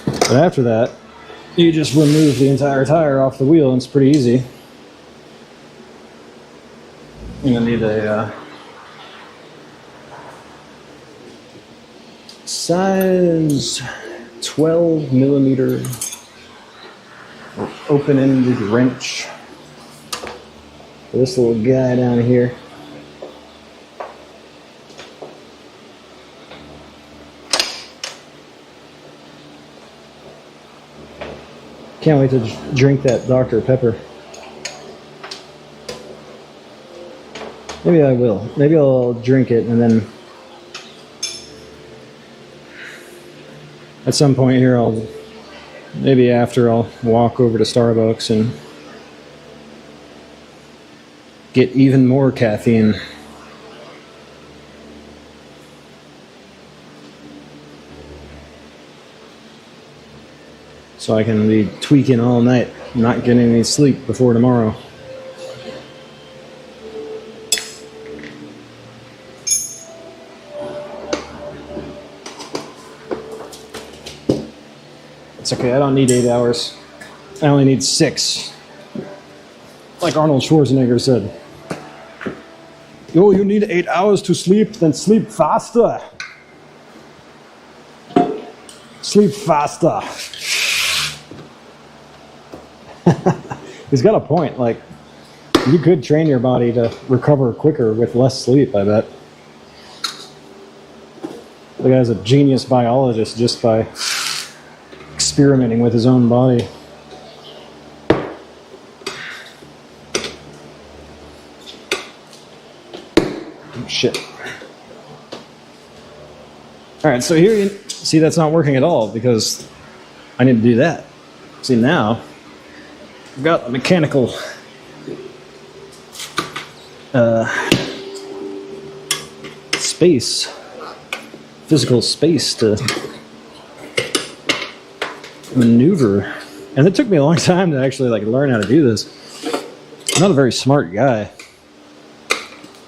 But after that, you just remove the entire tire off the wheel, and it's pretty easy. You're gonna need a size 12 millimeter open-ended wrench. This little guy down here. Can't wait to drink that Dr. Pepper. Maybe I will. Maybe I'll drink it and then at some point here maybe after I'll walk over to Starbucks and get even more caffeine. So I can be tweaking all night, not getting any sleep before tomorrow. It's okay, I don't need 8 hours. I only need 6. Like Arnold Schwarzenegger said. Yo, you need 8 hours to sleep, then sleep faster. Sleep faster. He's got a point. Like, you could train your body to recover quicker with less sleep, I bet. The guy's a genius biologist just by experimenting with his own body. Shit. Alright, so here you see that's not working at all because I need to do that. See, now I've got the mechanical physical space to maneuver. And it took me a long time to actually learn how to do this. I'm not a very smart guy.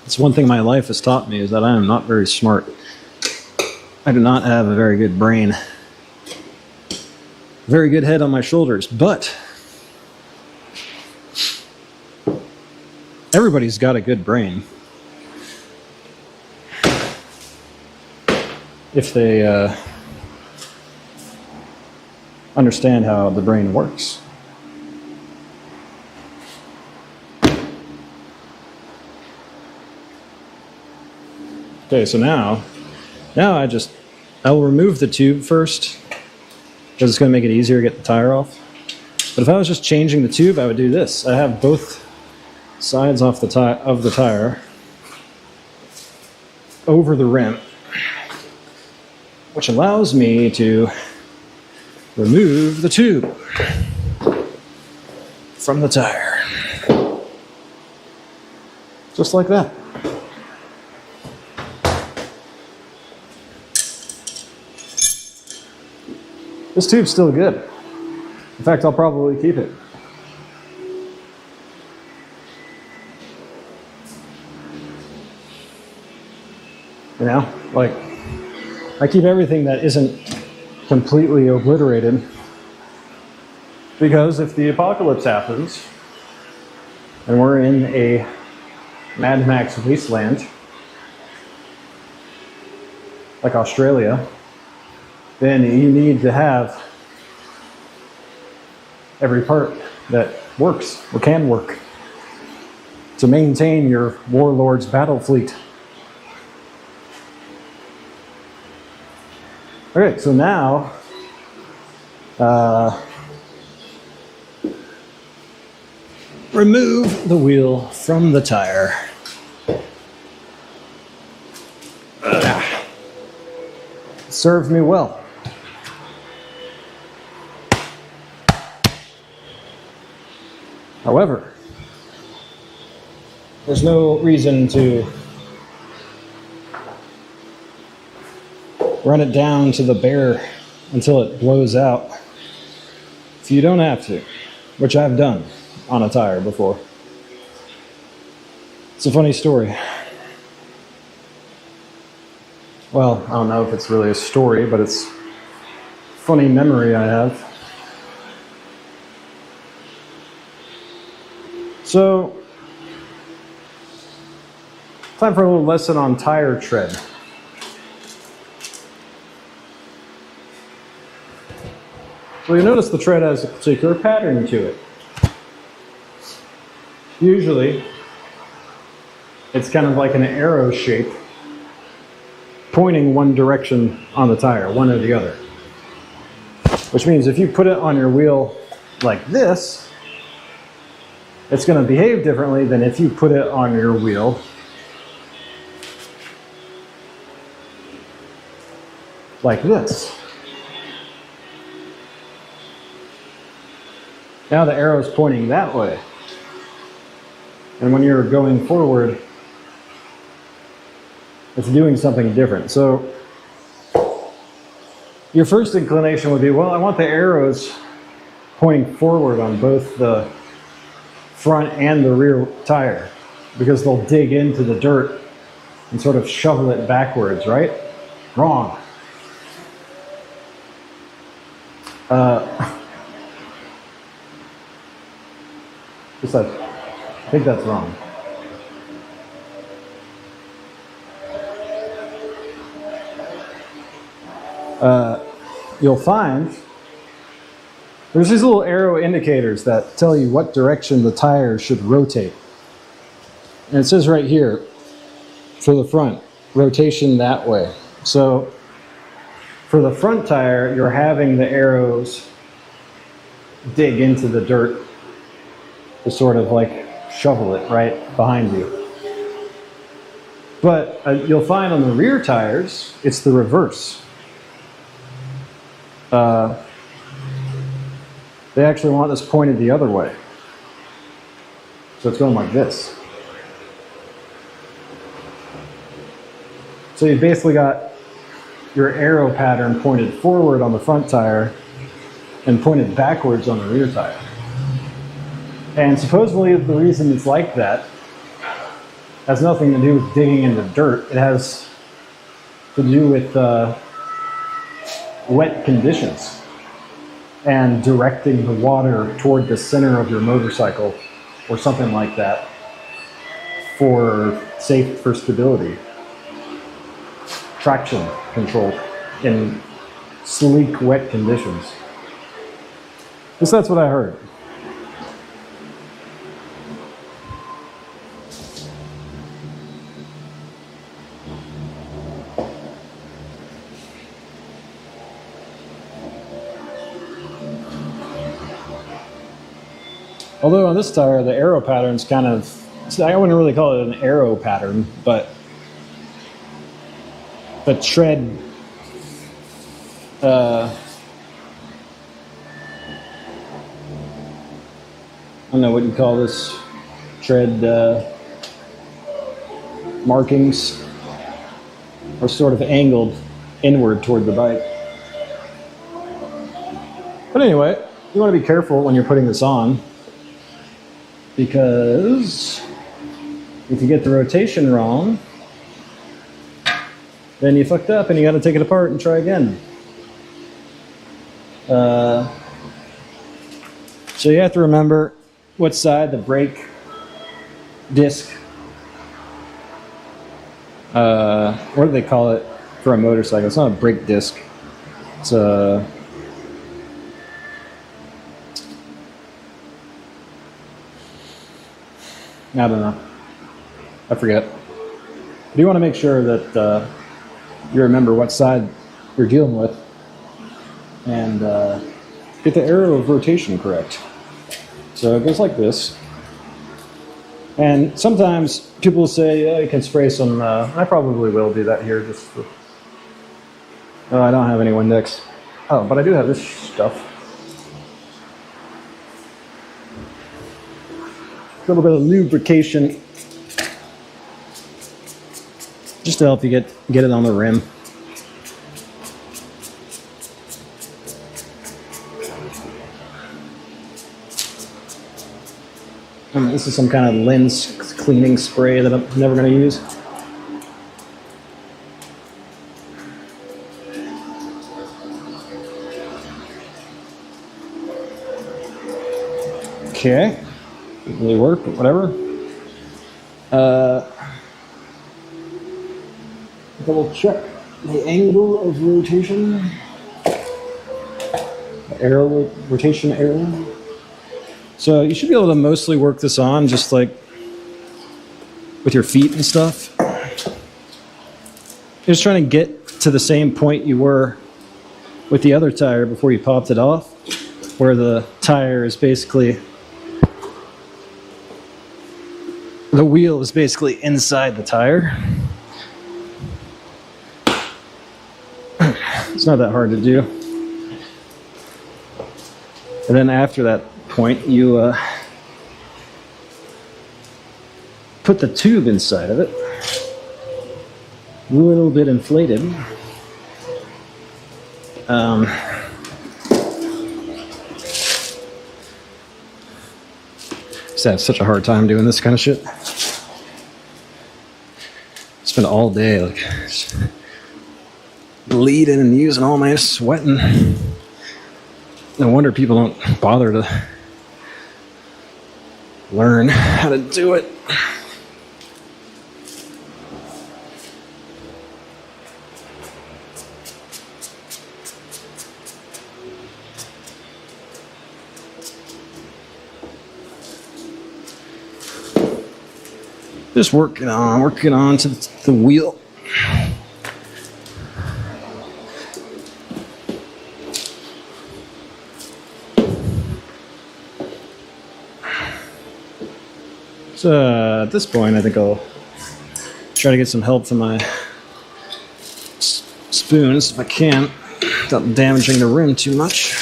It's one thing my life has taught me, is that I am not very smart. I do not have a very good brain. Very good head on my shoulders, but everybody's got a good brain. If they understand how the brain works. Okay, so now I will remove the tube first because it's going to make it easier to get the tire off. But if I was just changing the tube, I would do this. I have both sides off the of the tire over the rim, which allows me to remove the tube from the tire. Just like that. This tube's still good. In fact, I'll probably keep it. You know, like, I keep everything that isn't completely obliterated because if the apocalypse happens and we're in a Mad Max wasteland like Australia, then you need to have every part that works or can work to maintain your warlord's battle fleet. Okay, so now remove the wheel from the tire. Serves me well. However, there's no reason to run it down to the bare until it blows out if you don't have to, which I've done on a tire before. It's a funny story. Well, I don't know if it's really a story, but it's a funny memory I have. So, time for a little lesson on tire tread. So you notice the tread has a particular pattern to it. Usually, it's kind of like an arrow shape, pointing one direction on the tire, one or the other. Which means if you put it on your wheel like this, it's going to behave differently than if you put it on your wheel like this. Now the arrow is pointing that way. And when you're going forward, it's doing something different. So your first inclination would be, well, I want the arrows pointing forward on both the front and the rear tire because they'll dig into the dirt and sort of shovel it backwards, right? Wrong. I think that's wrong. You'll find there's these little arrow indicators that tell you what direction the tire should rotate. And it says right here, for the front, rotation that way. So for the front tire, you're having the arrows dig into the dirt to sort of like shovel it right behind you. But you'll find on the rear tires, it's the reverse. They actually want this pointed the other way. So it's going like this. So you've basically got your arrow pattern pointed forward on the front tire and pointed backwards on the rear tire. And supposedly the reason it's like that has nothing to do with digging into dirt. It has to do with wet conditions and directing the water toward the center of your motorcycle or something like that for stability. Traction control in sleek, wet conditions. Because that's what I heard. Although on this tire, the arrow pattern's kind of, I wouldn't really call it an arrow pattern, but the tread, I don't know what you call this, tread markings are sort of angled inward toward the bike. But anyway, you want to be careful when you're putting this on, because if you get the rotation wrong, then you fucked up and you got to take it apart and try again. So you have to remember what side the brake disc, what do they call it for a motorcycle? It's not a brake disc. It's a, I don't know. I forget. But you want to make sure that you remember what side you're dealing with and get the arrow of rotation correct. So it goes like this. And sometimes people will say, oh, you can spray some, I probably will do that here just for, oh, I don't have any Windex. Oh, but I do have this stuff. A little bit of lubrication just to help you get it on the rim. This is some kind of lens cleaning spray that I'm never going to use. Okay. Didn't really work, but whatever. Double check the angle of rotation. The arrow, rotation arrow. So you should be able to mostly work this on just like with your feet and stuff. You're just trying to get to the same point you were with the other tire before you popped it off, where the tire is basically, the wheel is basically inside the tire. It's not that hard to do. And then after that point, you put the tube inside of it, a little bit inflated. Just have such a hard time doing this kind of shit. Spend all day like bleeding and using all my sweating. No wonder people don't bother to learn how to do it. Just working on to the wheel. So at this point, I think I'll try to get some help from my spoons if I can, without damaging the rim too much.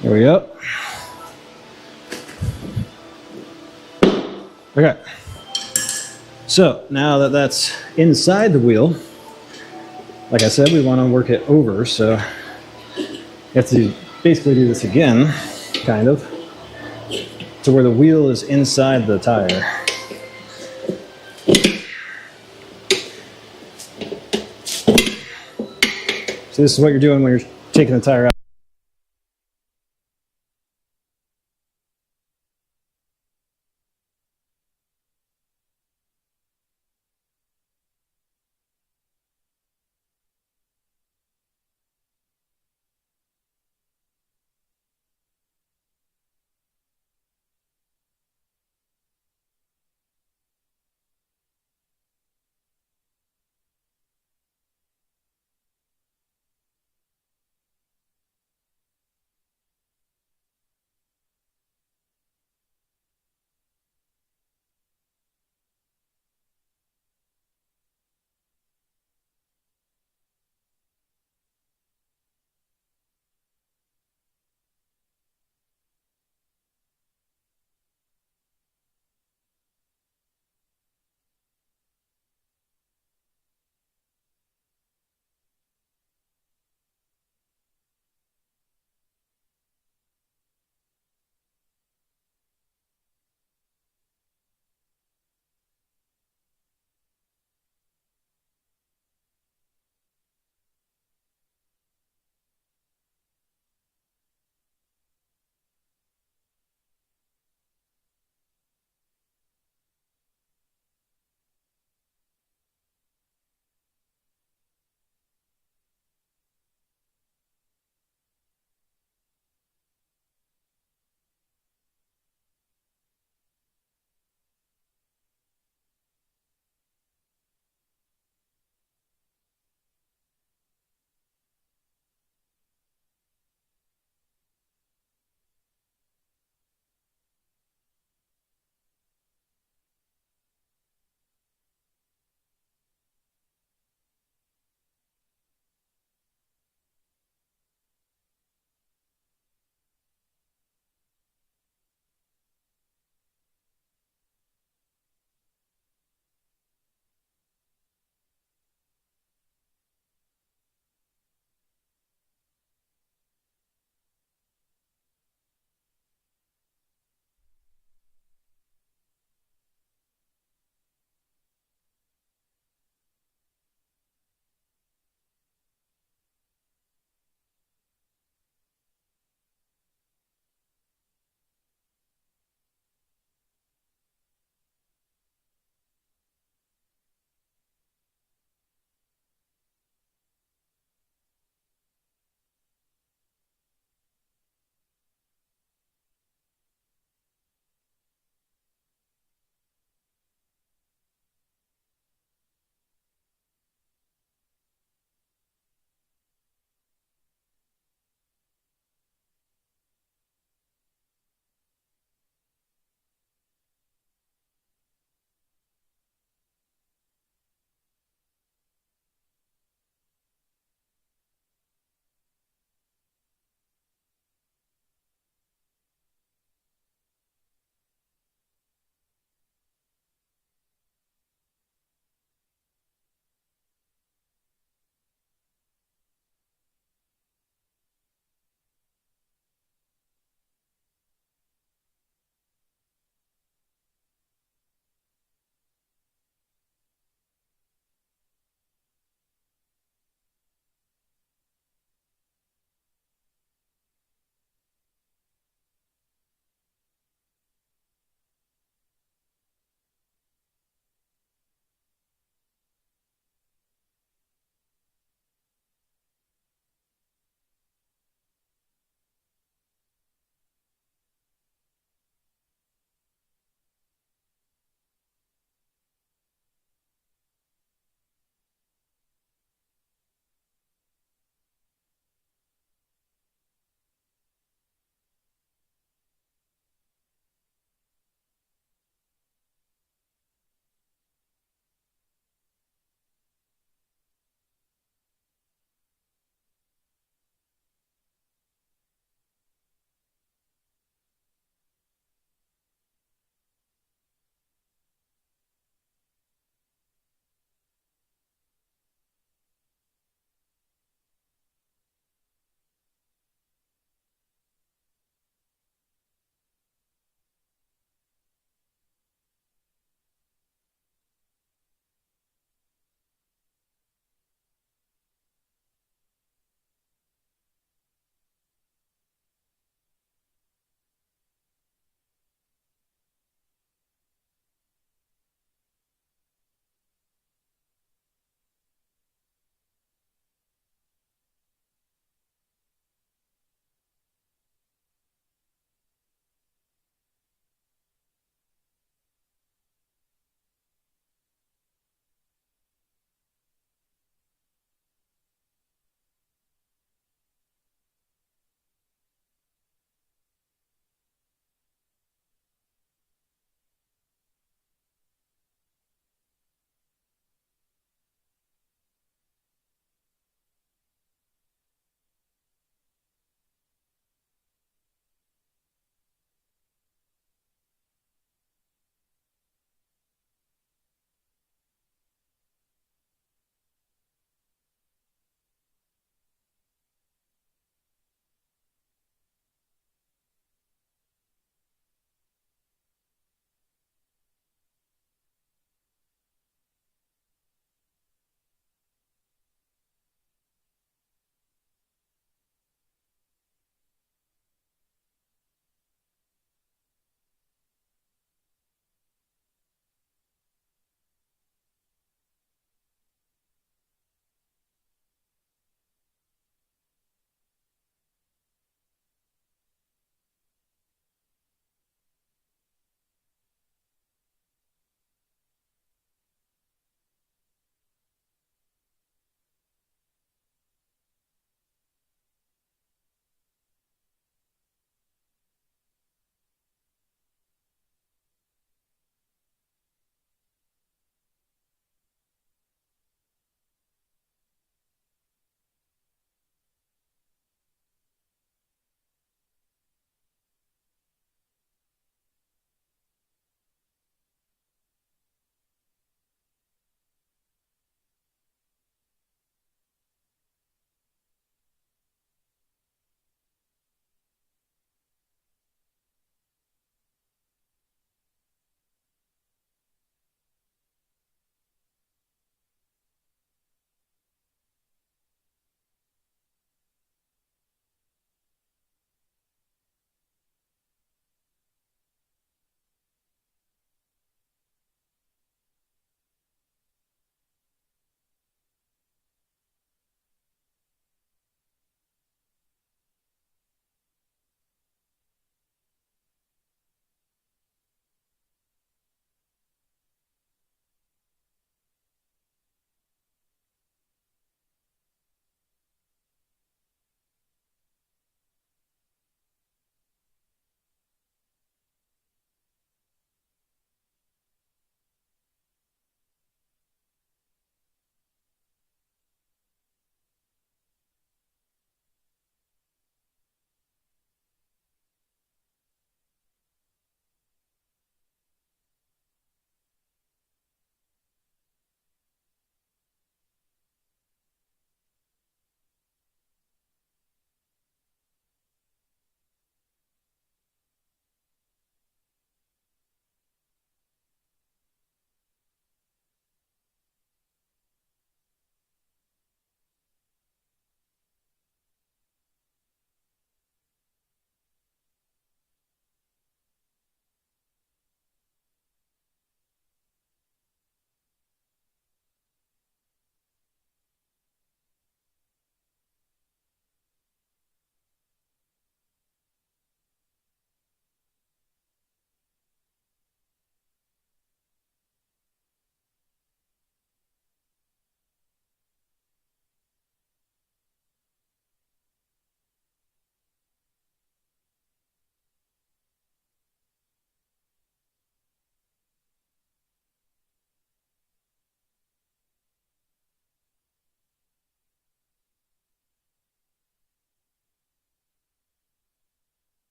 There we go. Okay. So now that that's inside the wheel, like I said, we want to work it over. So you have to basically do this again, kind of, to where the wheel is inside the tire. So this is what you're doing when you're taking the tire out.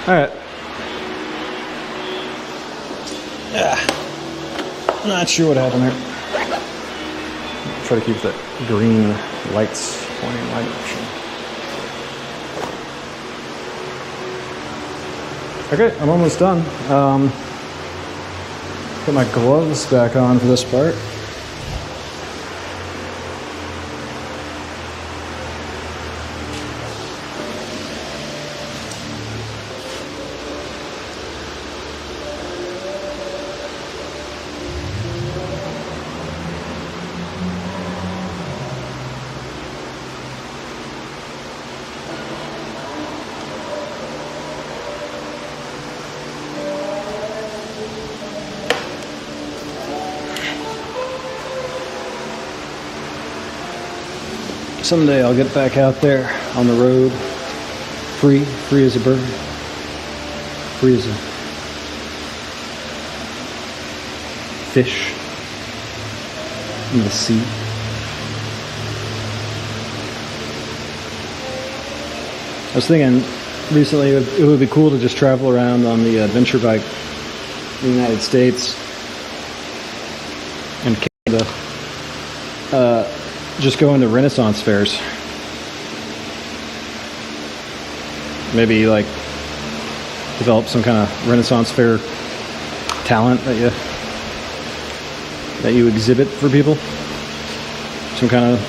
All right. Not sure what happened there. Try to keep that green lights pointing in my direction. Okay, I'm almost done. Put my gloves back on for this part. Someday I'll get back out there on the road, free as a bird, free as a fish in the sea. I was thinking recently it would be cool to just travel around on the adventure bike in the United States and Canada. Just go into Renaissance fairs. Maybe like develop some kind of Renaissance fair talent that you exhibit for people. Some kind of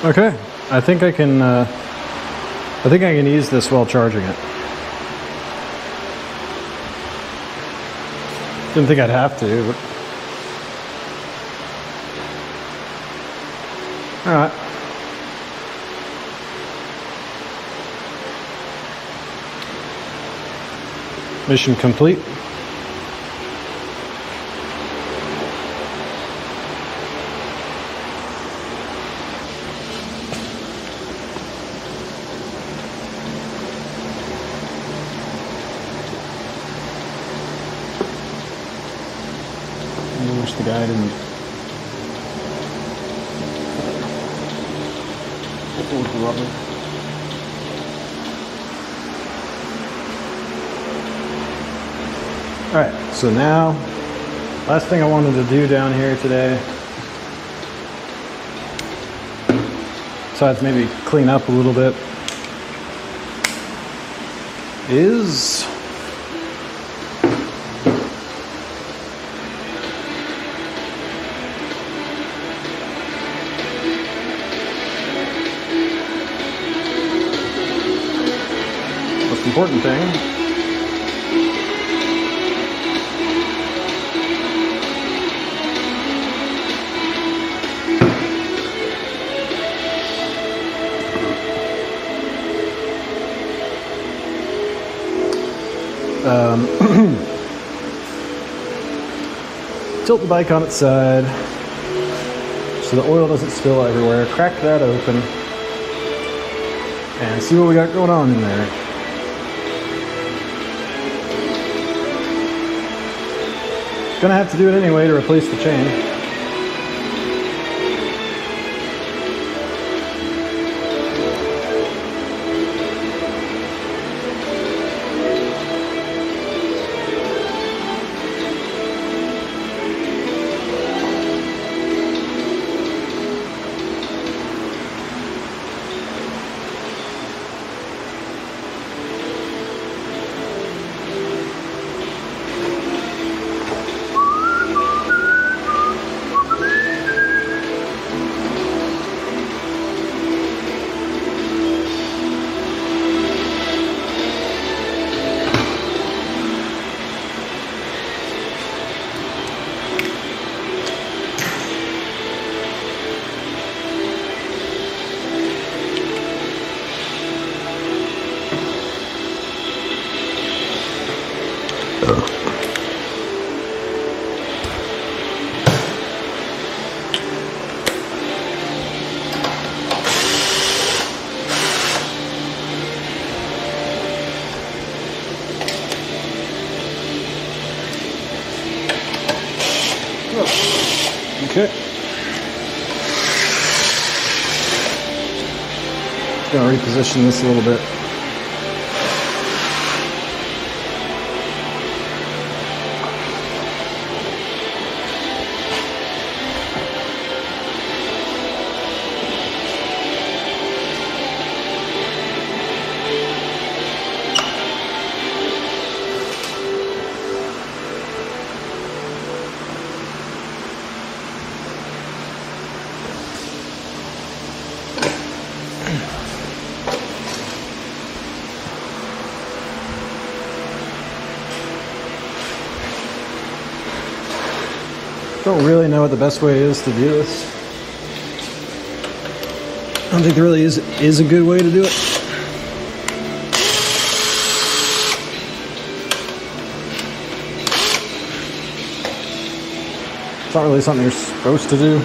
Okay, I think I can. I think I can ease this while charging it. Didn't think I'd have to, but all right. Mission complete. I wish the guy didn't pull the rubber. All right, so now, last thing I wanted to do down here today, besides maybe clean up a little bit, is most important thing. Tilt the bike on its side so the oil doesn't spill everywhere. Crack that open and see what we got going on in there. Gonna have to do it anyway to replace the chain. Okay. Gonna reposition this a little bit. Don't really know what the best way is to do this. I don't think there really is a good way to do it. It's not really something you're supposed to do.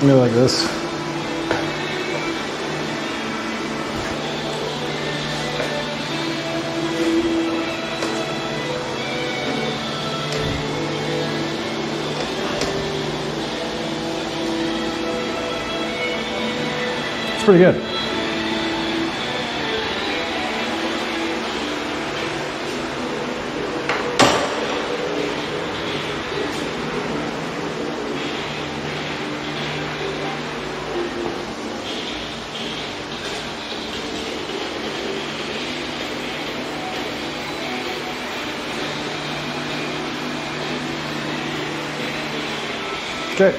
Maybe like this. It's pretty good. check.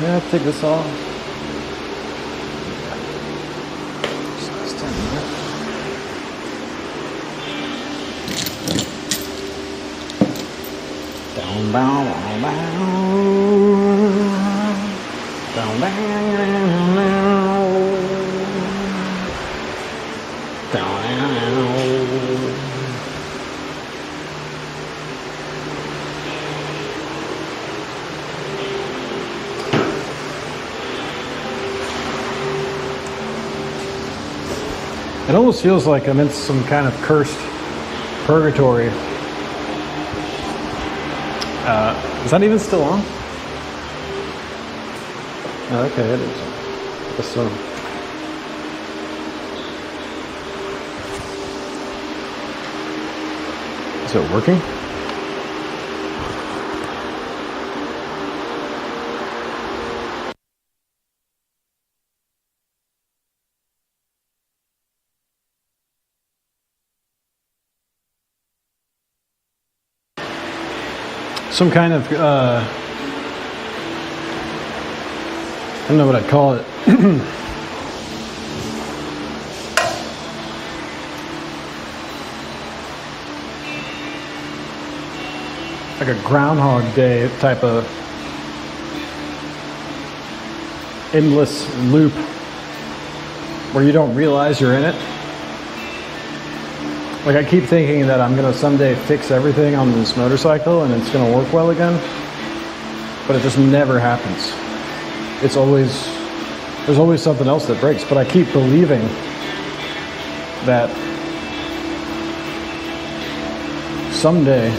Yeah, take this off. Down, down, down, down, down, down. It almost feels like I'm in some kind of cursed purgatory. Is that even still on? Oh, okay, it is. I guess so. Is it working? Some kind of, I don't know what I'd call it. Like a Groundhog Day type of endless loop where you don't realize you're in it. Like I keep thinking that I'm gonna someday fix everything on this motorcycle and it's gonna work well again, but it just never happens. It's always, there's always something else that breaks, but I keep believing that someday,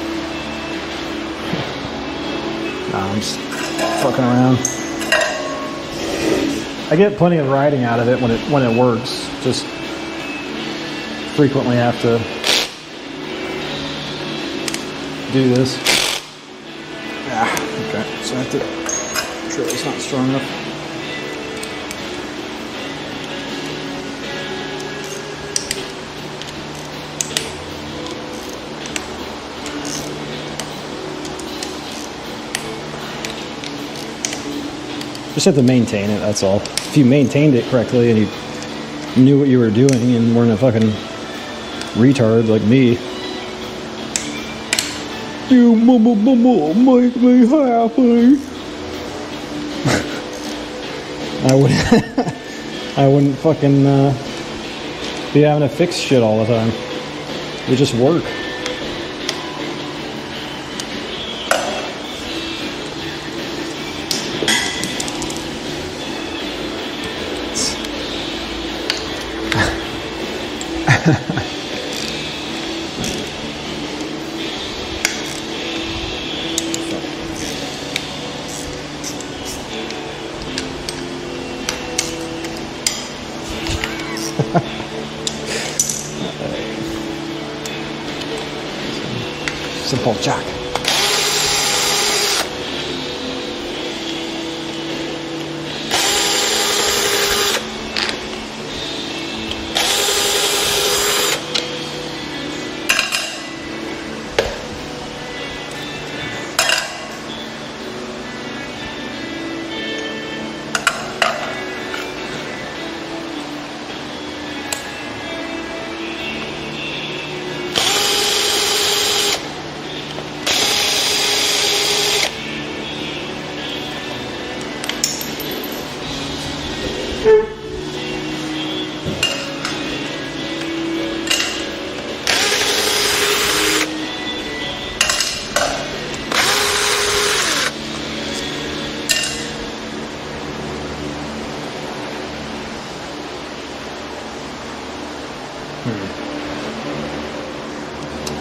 nah, I'm just fucking around. I get plenty of riding out of it when it works, just frequently have to do this. Okay, so I have to make sure it's not strong enough. Just have to maintain it, that's all. If you maintained it correctly and you knew what you were doing and weren't a fucking retard like me. You mama make me happy. I wouldn't fucking be having to fix shit all the time. It just work. Simple jack.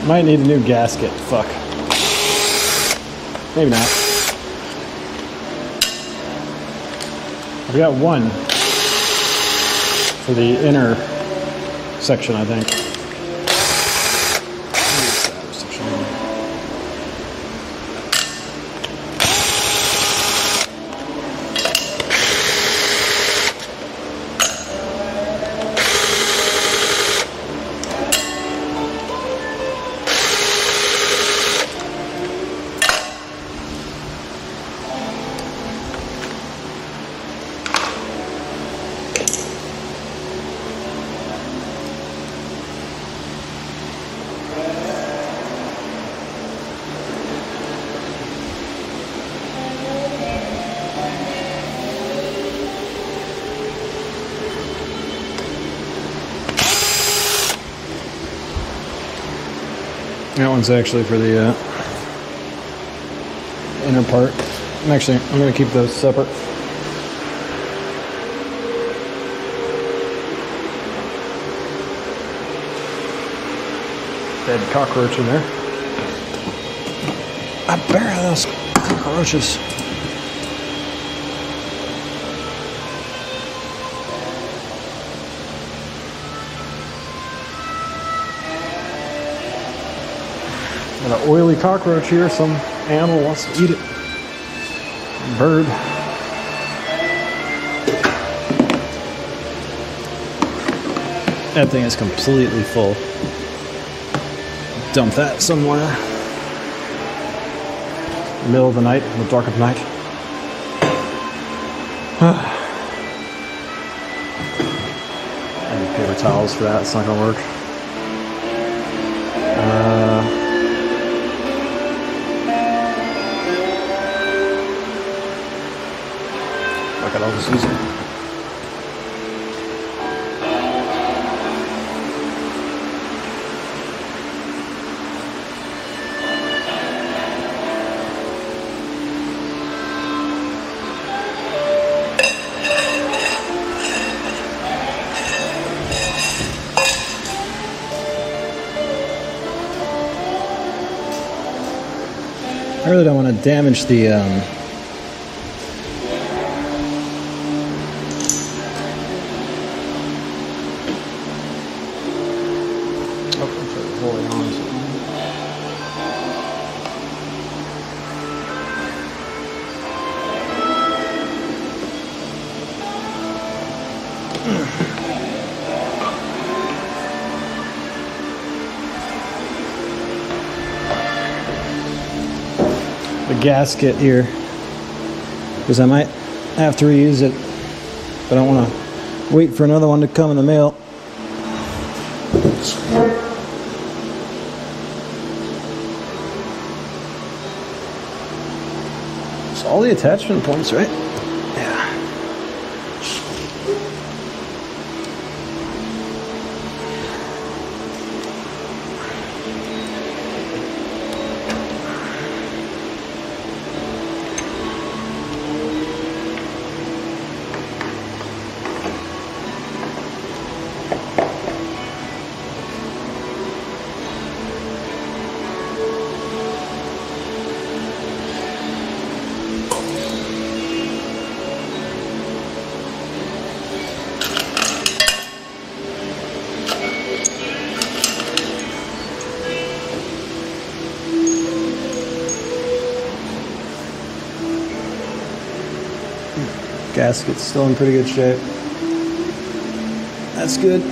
Might need a new gasket. Fuck. Maybe not. I've got one for the inner section, I think. That one's actually for the inner part. I'm going to keep those separate. Dead cockroach in there. I bear those cockroaches. Got an oily cockroach here. Some animal wants to eat it. Bird. That thing is completely full. Dump that somewhere. Middle of the night, in the dark of night. I need paper towels for that. It's not gonna work. I'll just use it. I really don't want to damage the gasket here, because I might have to reuse it, but I don't want to wait for another one to come in the mail. It's all the attachment points, right? Yeah. Gasket's still in pretty good shape. That's good.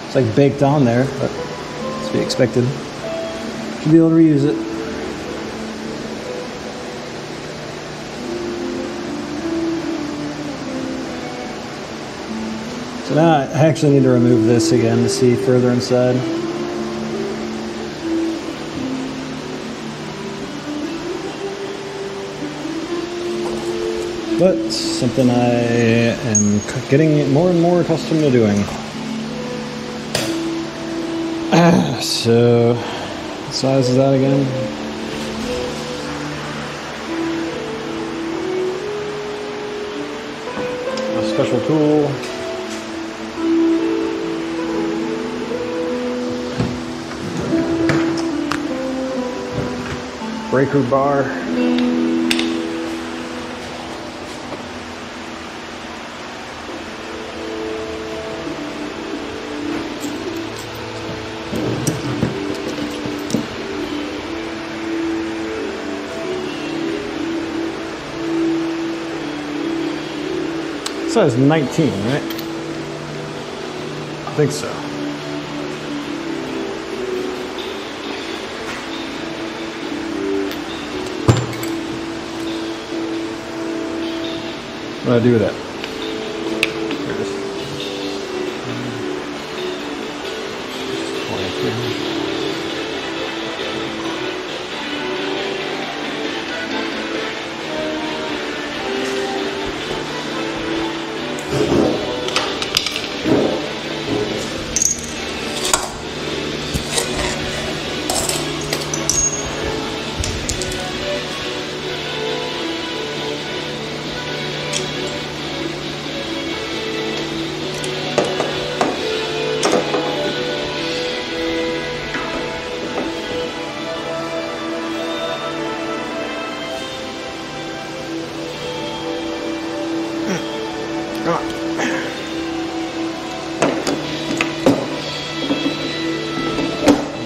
It's like baked on there, but it's to be expected. Should be able to reuse it. So now I actually need to remove this again to see further inside. But something I am getting more and more accustomed to doing. So, what size is that again? A special tool. breaker bar. Says 19, right? I think so. What do I do with that? There it is. 23.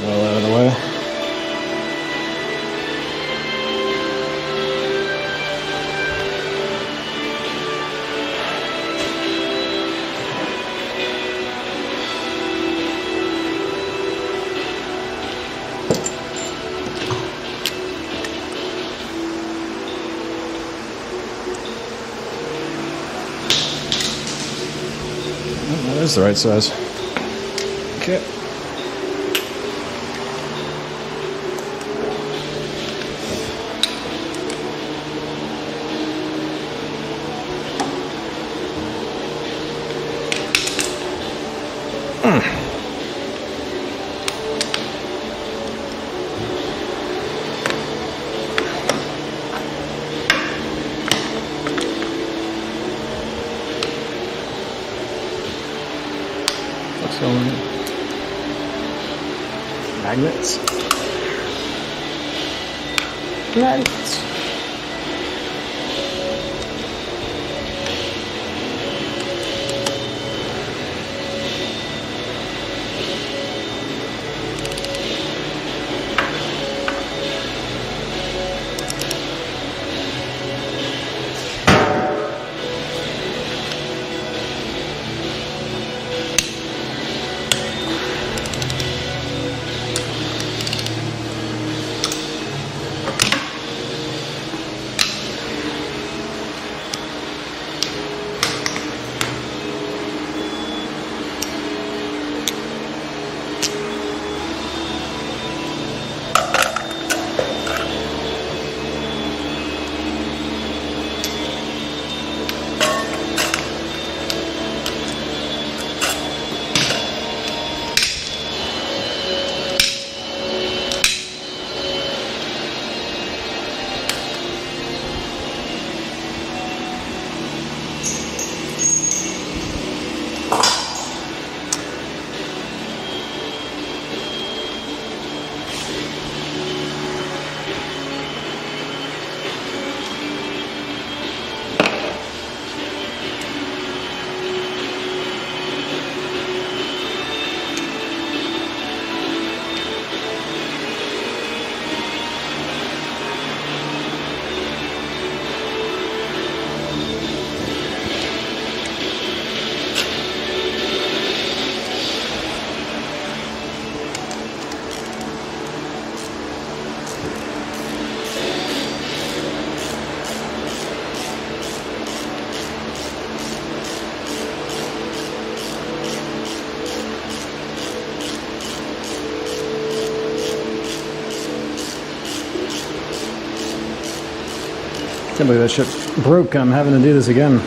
Well out of the way. That is the right size. Okay. What's going on? Magnets. Magnets. Can't believe that shit broke. I'm having to do this again.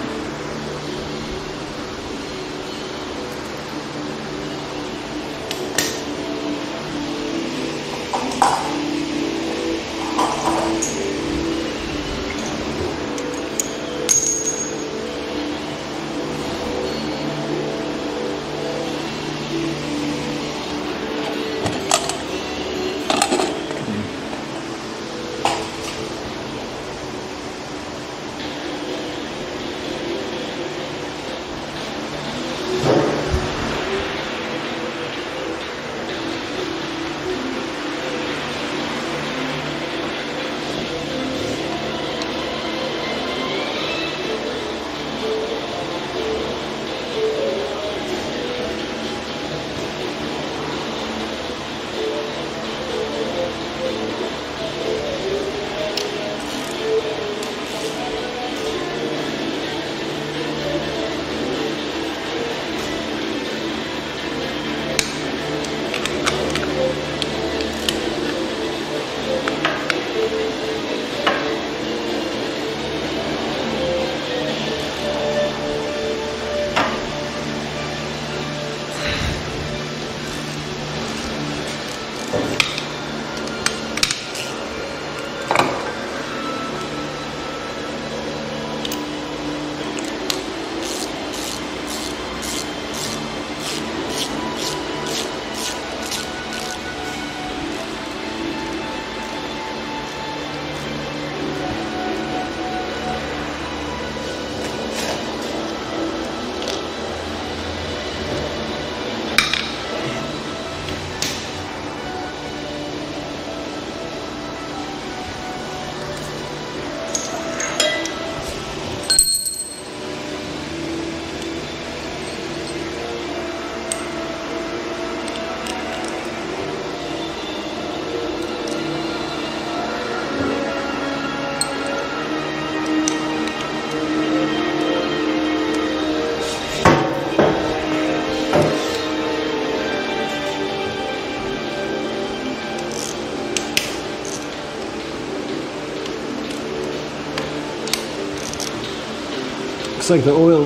Looks like the oil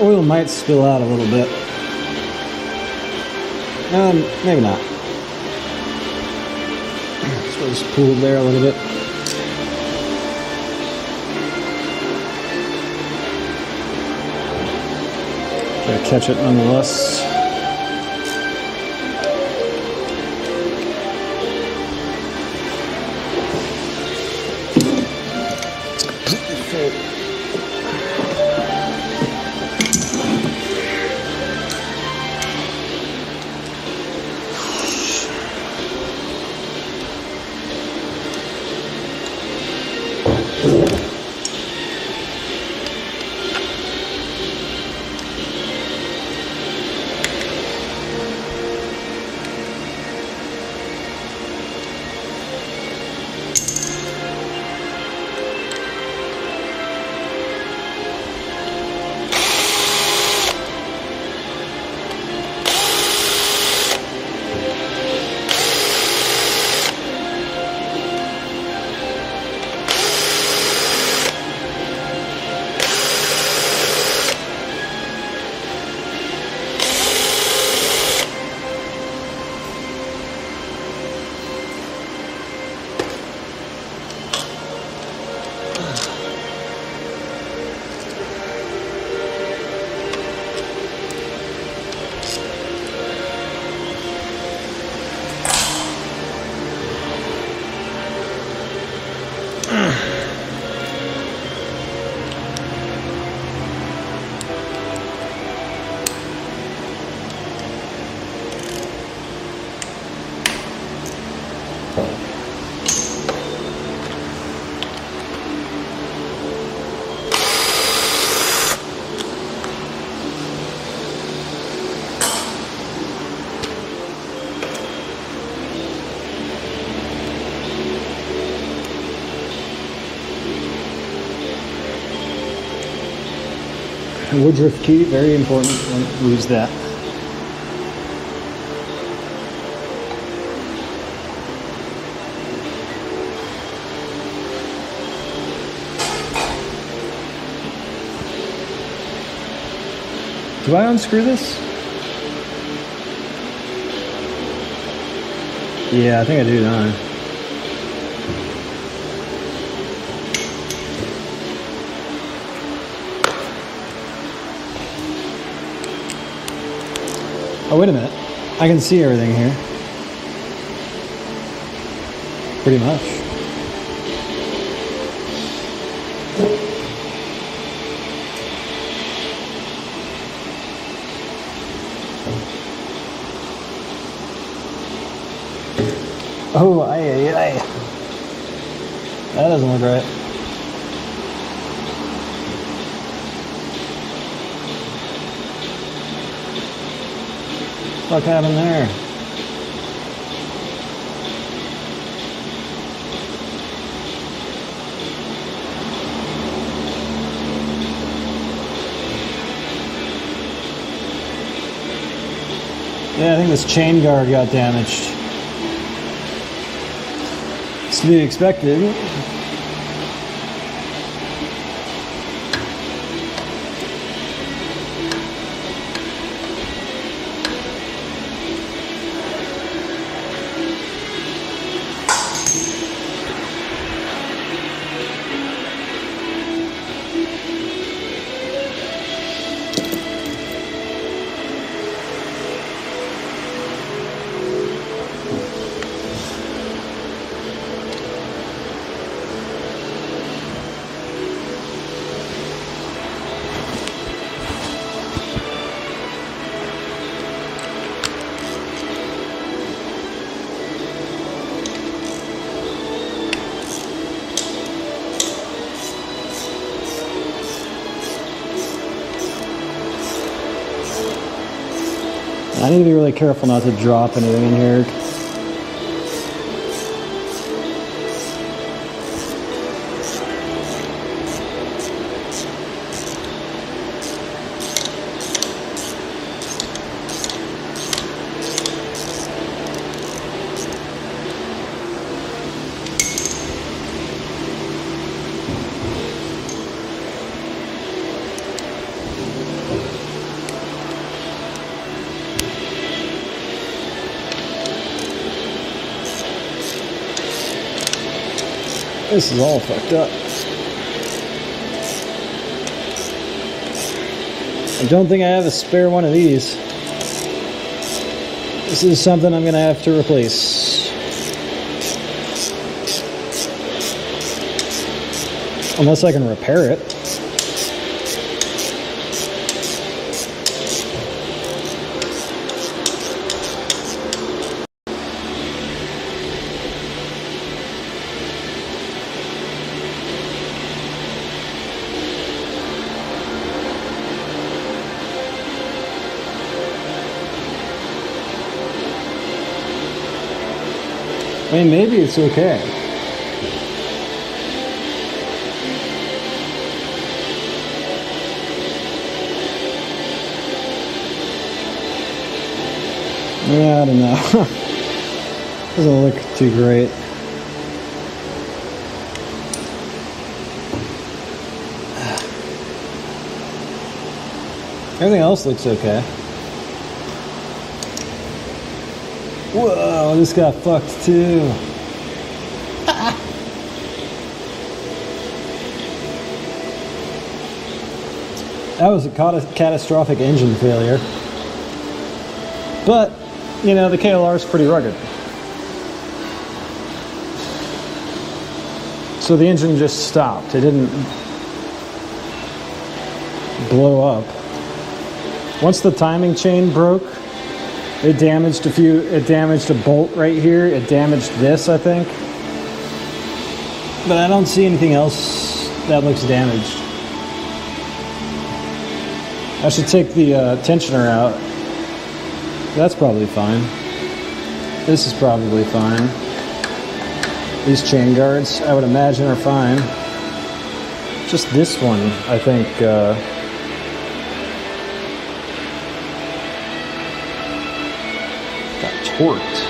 oil might spill out a little bit. Maybe not. So it's pooled there a little bit. Try to catch it nonetheless. Woodruff key, very important. Don't lose that. Do I unscrew this? Yeah, I think I do, don't I? Oh, wait a minute. I can see everything here. Pretty much. Oh, aye. That doesn't look right. What happened there? Yeah, I think this chain guard got damaged. It's to be expected. I need to be really careful not to drop anything in here. This is all fucked up. I don't think I have a spare one of these. This is something I'm gonna have to replace. Unless I can repair it. I mean, maybe it's okay. Yeah, I don't know. Doesn't look too great. Everything else looks okay. Whoa, this got fucked too. That was a catastrophic engine failure. But, you know, the KLR is pretty rugged. So the engine just stopped. It didn't blow up. Once the timing chain broke, it damaged a bolt right here. It damaged this, I think. But I don't see anything else that looks damaged. I should take the tensioner out. That's probably fine. This is probably fine. These chain guards, I would imagine, are fine. Just this one, I think, got torqued.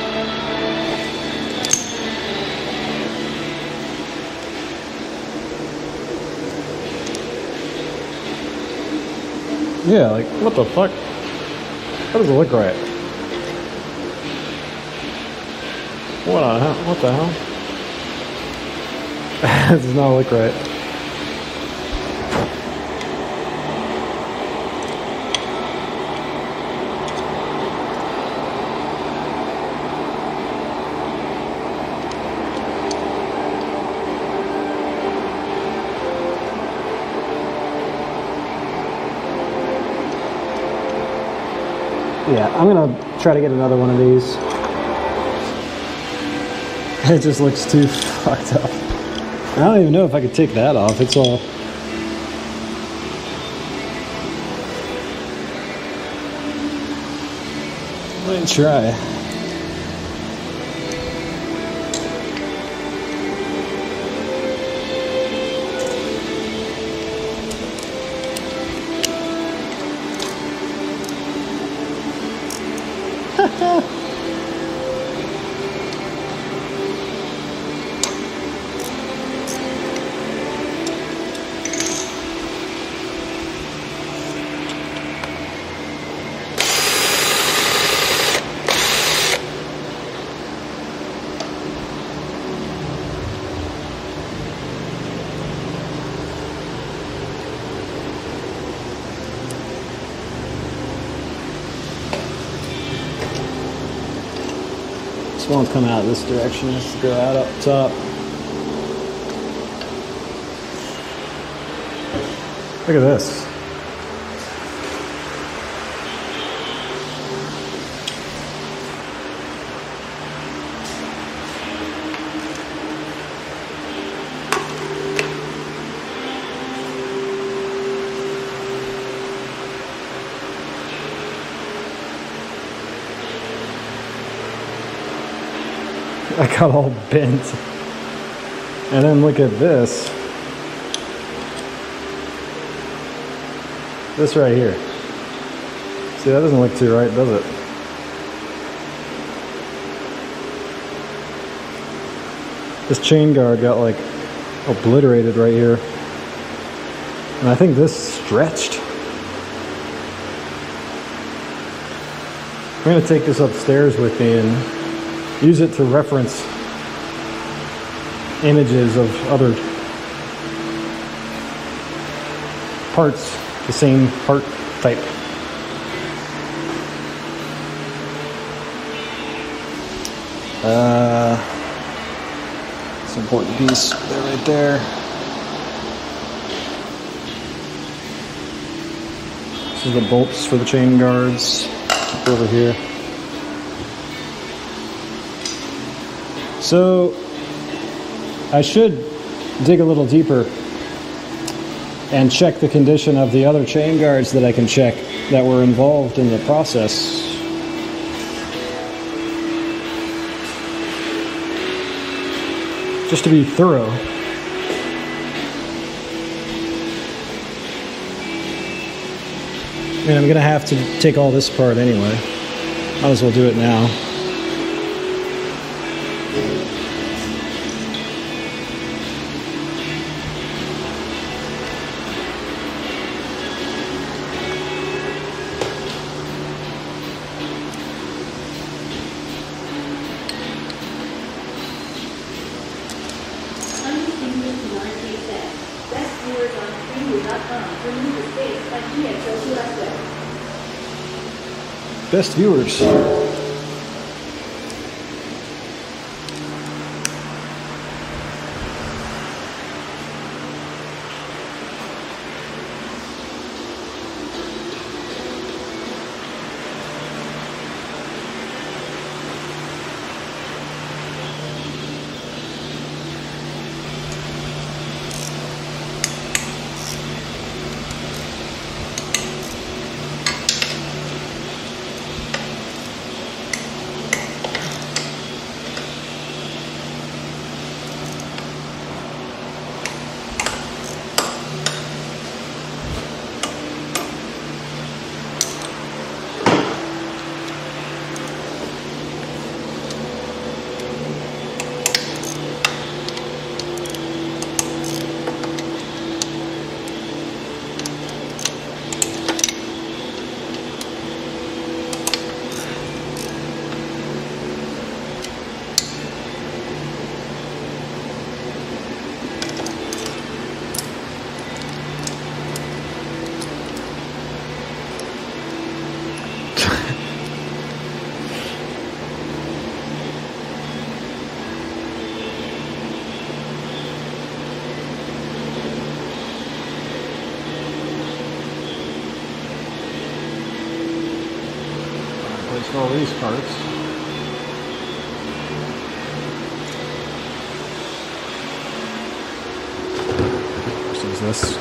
Yeah, like, what the fuck? How does it look right? What the hell? What the hell? It does not look right. Yeah, I'm gonna try to get another one of these. It just looks too fucked up. I don't even know if I could take that off. It's all... Let me try. This won't come out this direction, it has to go out up top. Look at this. I got all bent. And then look at this. This right here. See, that doesn't look too right, does it? This chain guard got like obliterated right here. And I think this stretched. I'm gonna take this upstairs with me and use it to reference images of other parts, the same part type. It's an important piece. They're right there. This is the bolts for the chain guards. Over here. So I should dig a little deeper and check the condition of the other chain guards that I can check that were involved in the process. Just to be thorough. I mean, I'm going to have to take all this apart anyway. Might as well do it now. Undistinguished minority set. Best viewers on Freeview.com. Remove the space at GXO2SO. Best viewers. Place all these parts. This is this.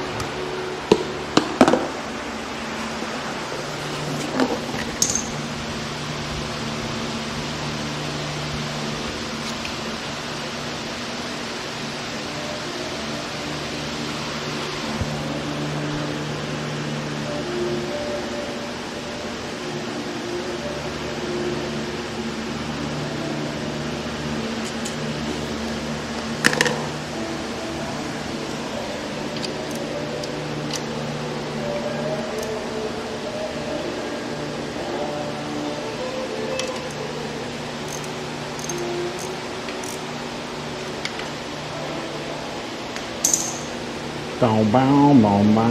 Bow, bow, bow, bow.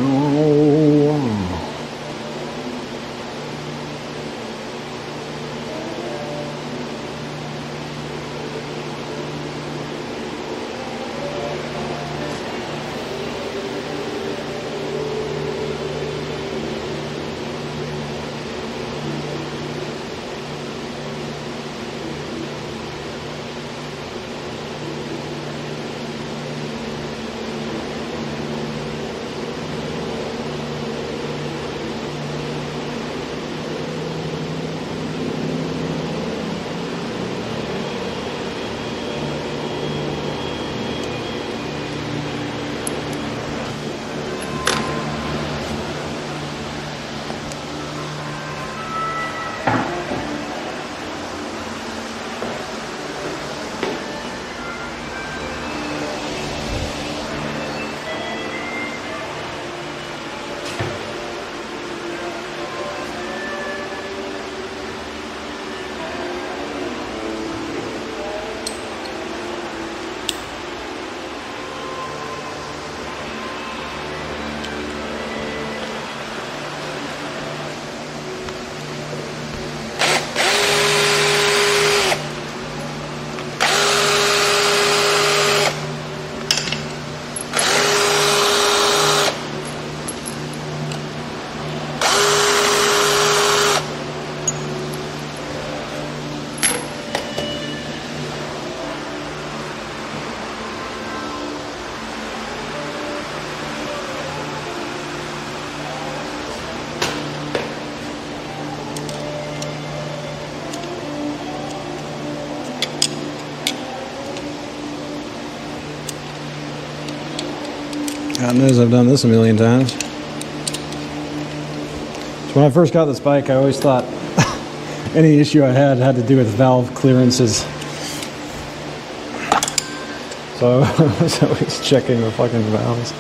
God knows I've done this a million times. So when I first got this bike, I always thought any issue I had to do with valve clearances. So I was always checking the fucking valves.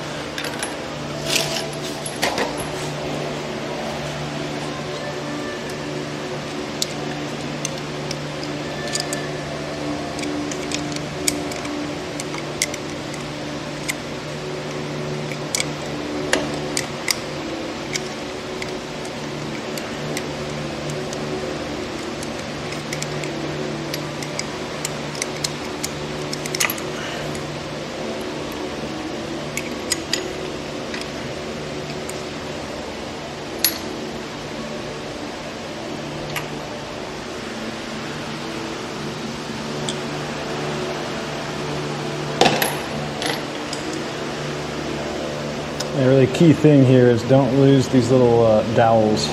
A really key thing here is don't lose these little dowels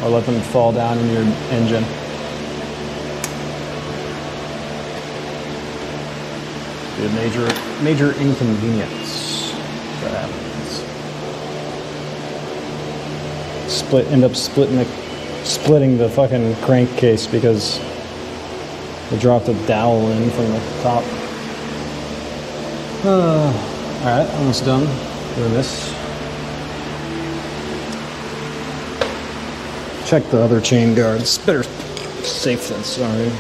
or let them fall down in your engine. Be a major inconvenience if that happens. End up splitting the fucking crankcase because they dropped a dowel in from the top. Alright, almost done doing this. Check the other chain guards. Better safe than sorry.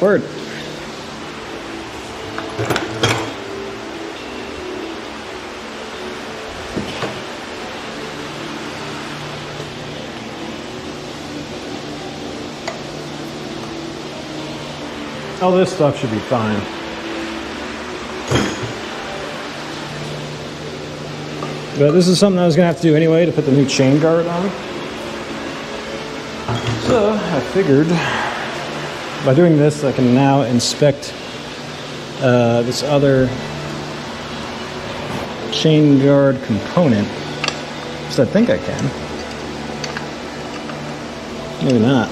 Word. All this stuff should be fine. But this is something I was going to have to do anyway to put the new chain guard on. So I figured by doing this, I can now inspect this other chain guard component. So I think I can. Maybe not.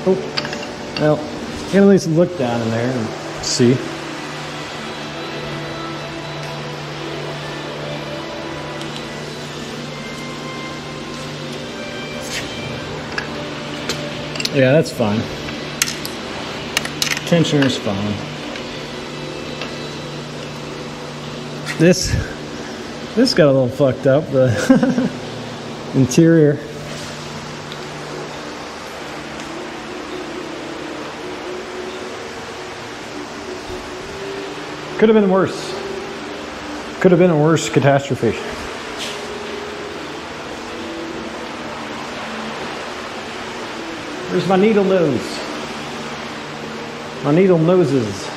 Oh, well, you can at least look down in there and see. Yeah, that's fine. Tensioner's fine. This got a little fucked up, the interior. Could have been worse. Could have been a worse catastrophe. Where's my needle nose? My needle noses.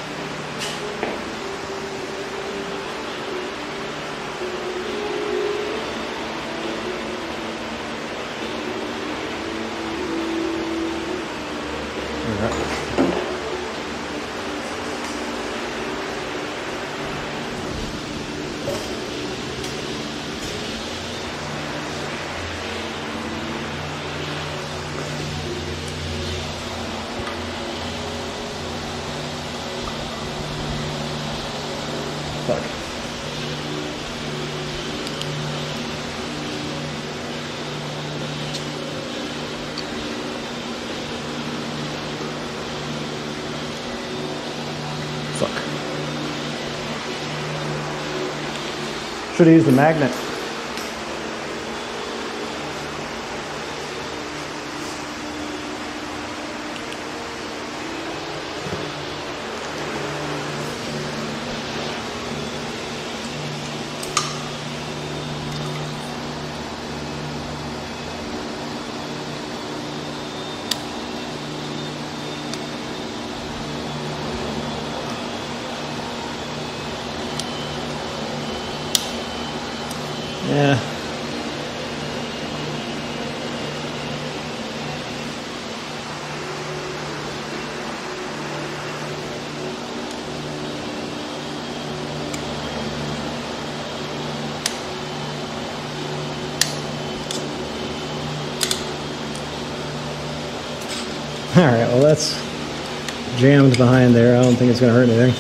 Should have used the magnet. Yeah. All right, well, that's jammed behind there. I don't think it's going to hurt anything.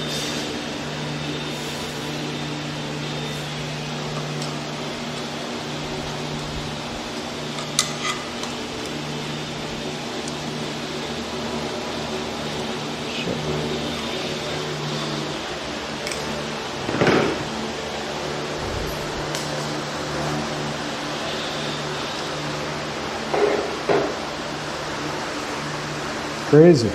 Crazy.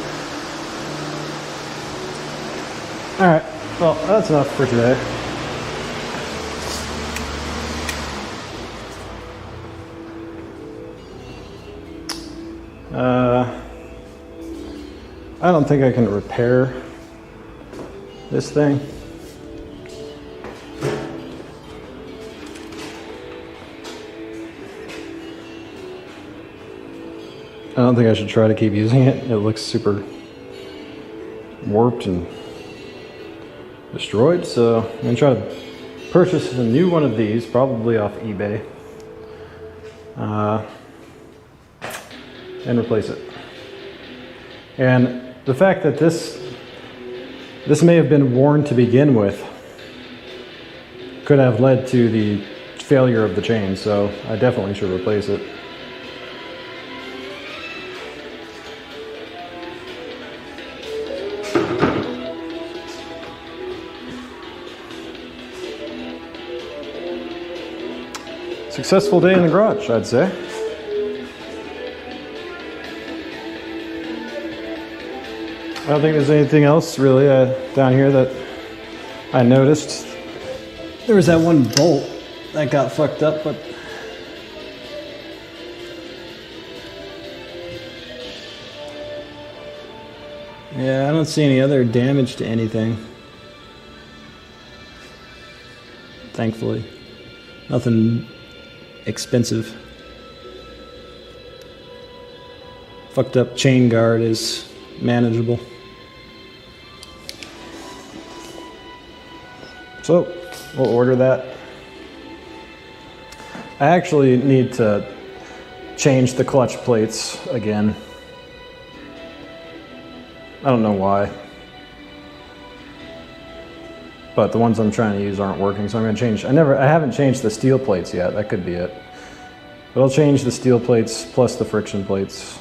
All right, well, that's enough for today. I don't think I can repair this thing. I don't think I should try to keep using it. It looks super warped and destroyed, so I'm gonna try to purchase a new one of these, probably off eBay, and replace it. And the fact that this may have been worn to begin with could have led to the failure of the chain, so I definitely should replace it. Successful day in the garage, I'd say. I don't think there's anything else really down here that I noticed. There was that one bolt that got fucked up, but yeah, I don't see any other damage to anything. Thankfully. Nothing expensive. Fucked up chain guard is manageable. So we'll order that. I actually need to change the clutch plates again. I don't know why, but the ones I'm trying to use aren't working, so I'm going to change. I haven't changed the steel plates yet. That could be it. But I'll change the steel plates plus the friction plates.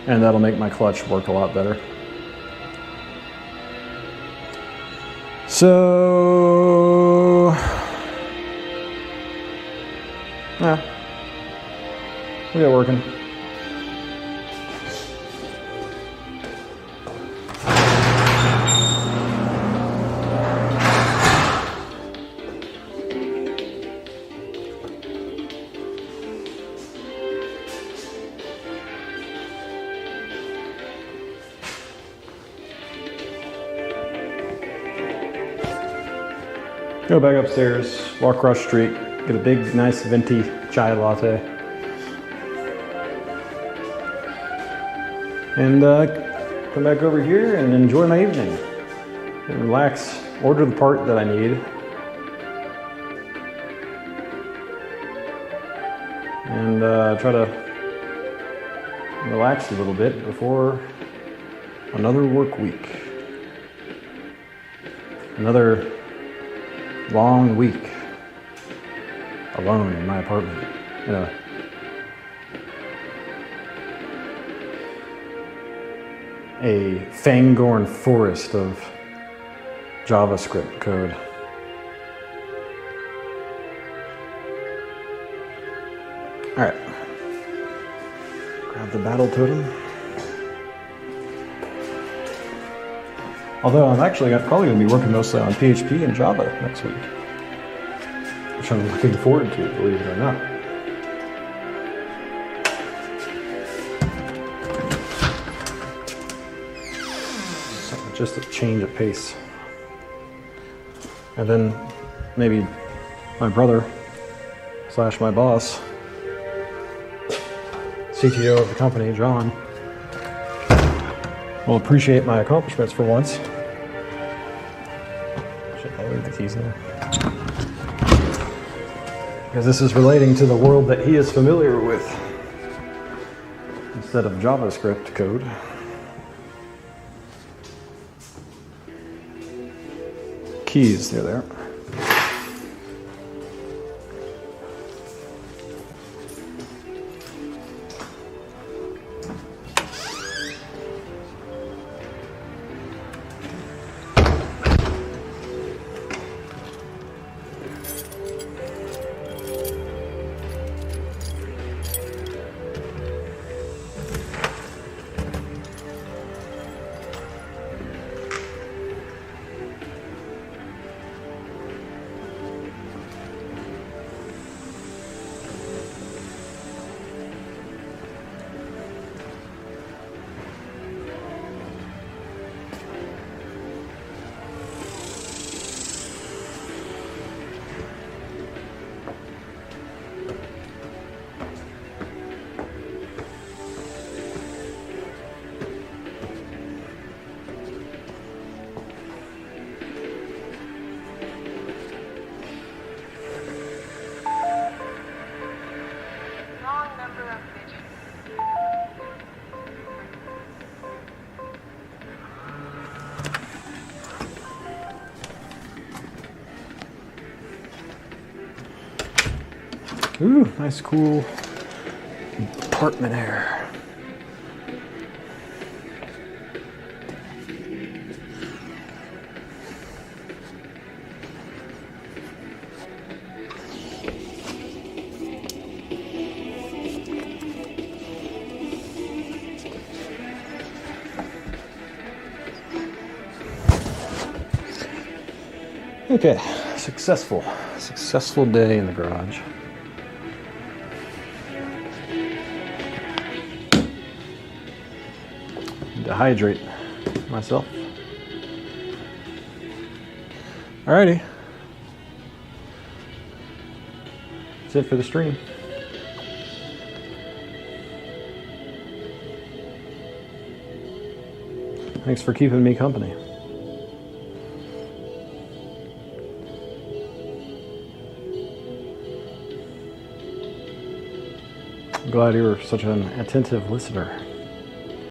And that'll make my clutch work a lot better. So, yeah, we got it working. Go back upstairs, walk across the street, get a big, nice, venti chai latte, and come back over here and enjoy my evening. And relax, order the part that I need, and try to relax a little bit before another work week. Another long week alone in my apartment in a a Fangorn forest of JavaScript code. All right. Grab the battle totem. Although I'm actually probably going to be working mostly on PHP and Java next week, which I'm looking forward to, believe it or not. So just a change of pace. And then maybe my brother / my boss, CTO of the company, John, will appreciate my accomplishments for once. Should I leave the keys there? Because this is relating to the world that he is familiar with instead of JavaScript code. Keys, they're there. Ooh, nice cool apartment air. Okay, successful day in the garage. To hydrate myself. Alrighty. That's it for the stream. Thanks for keeping me company. I'm glad you were such an attentive listener.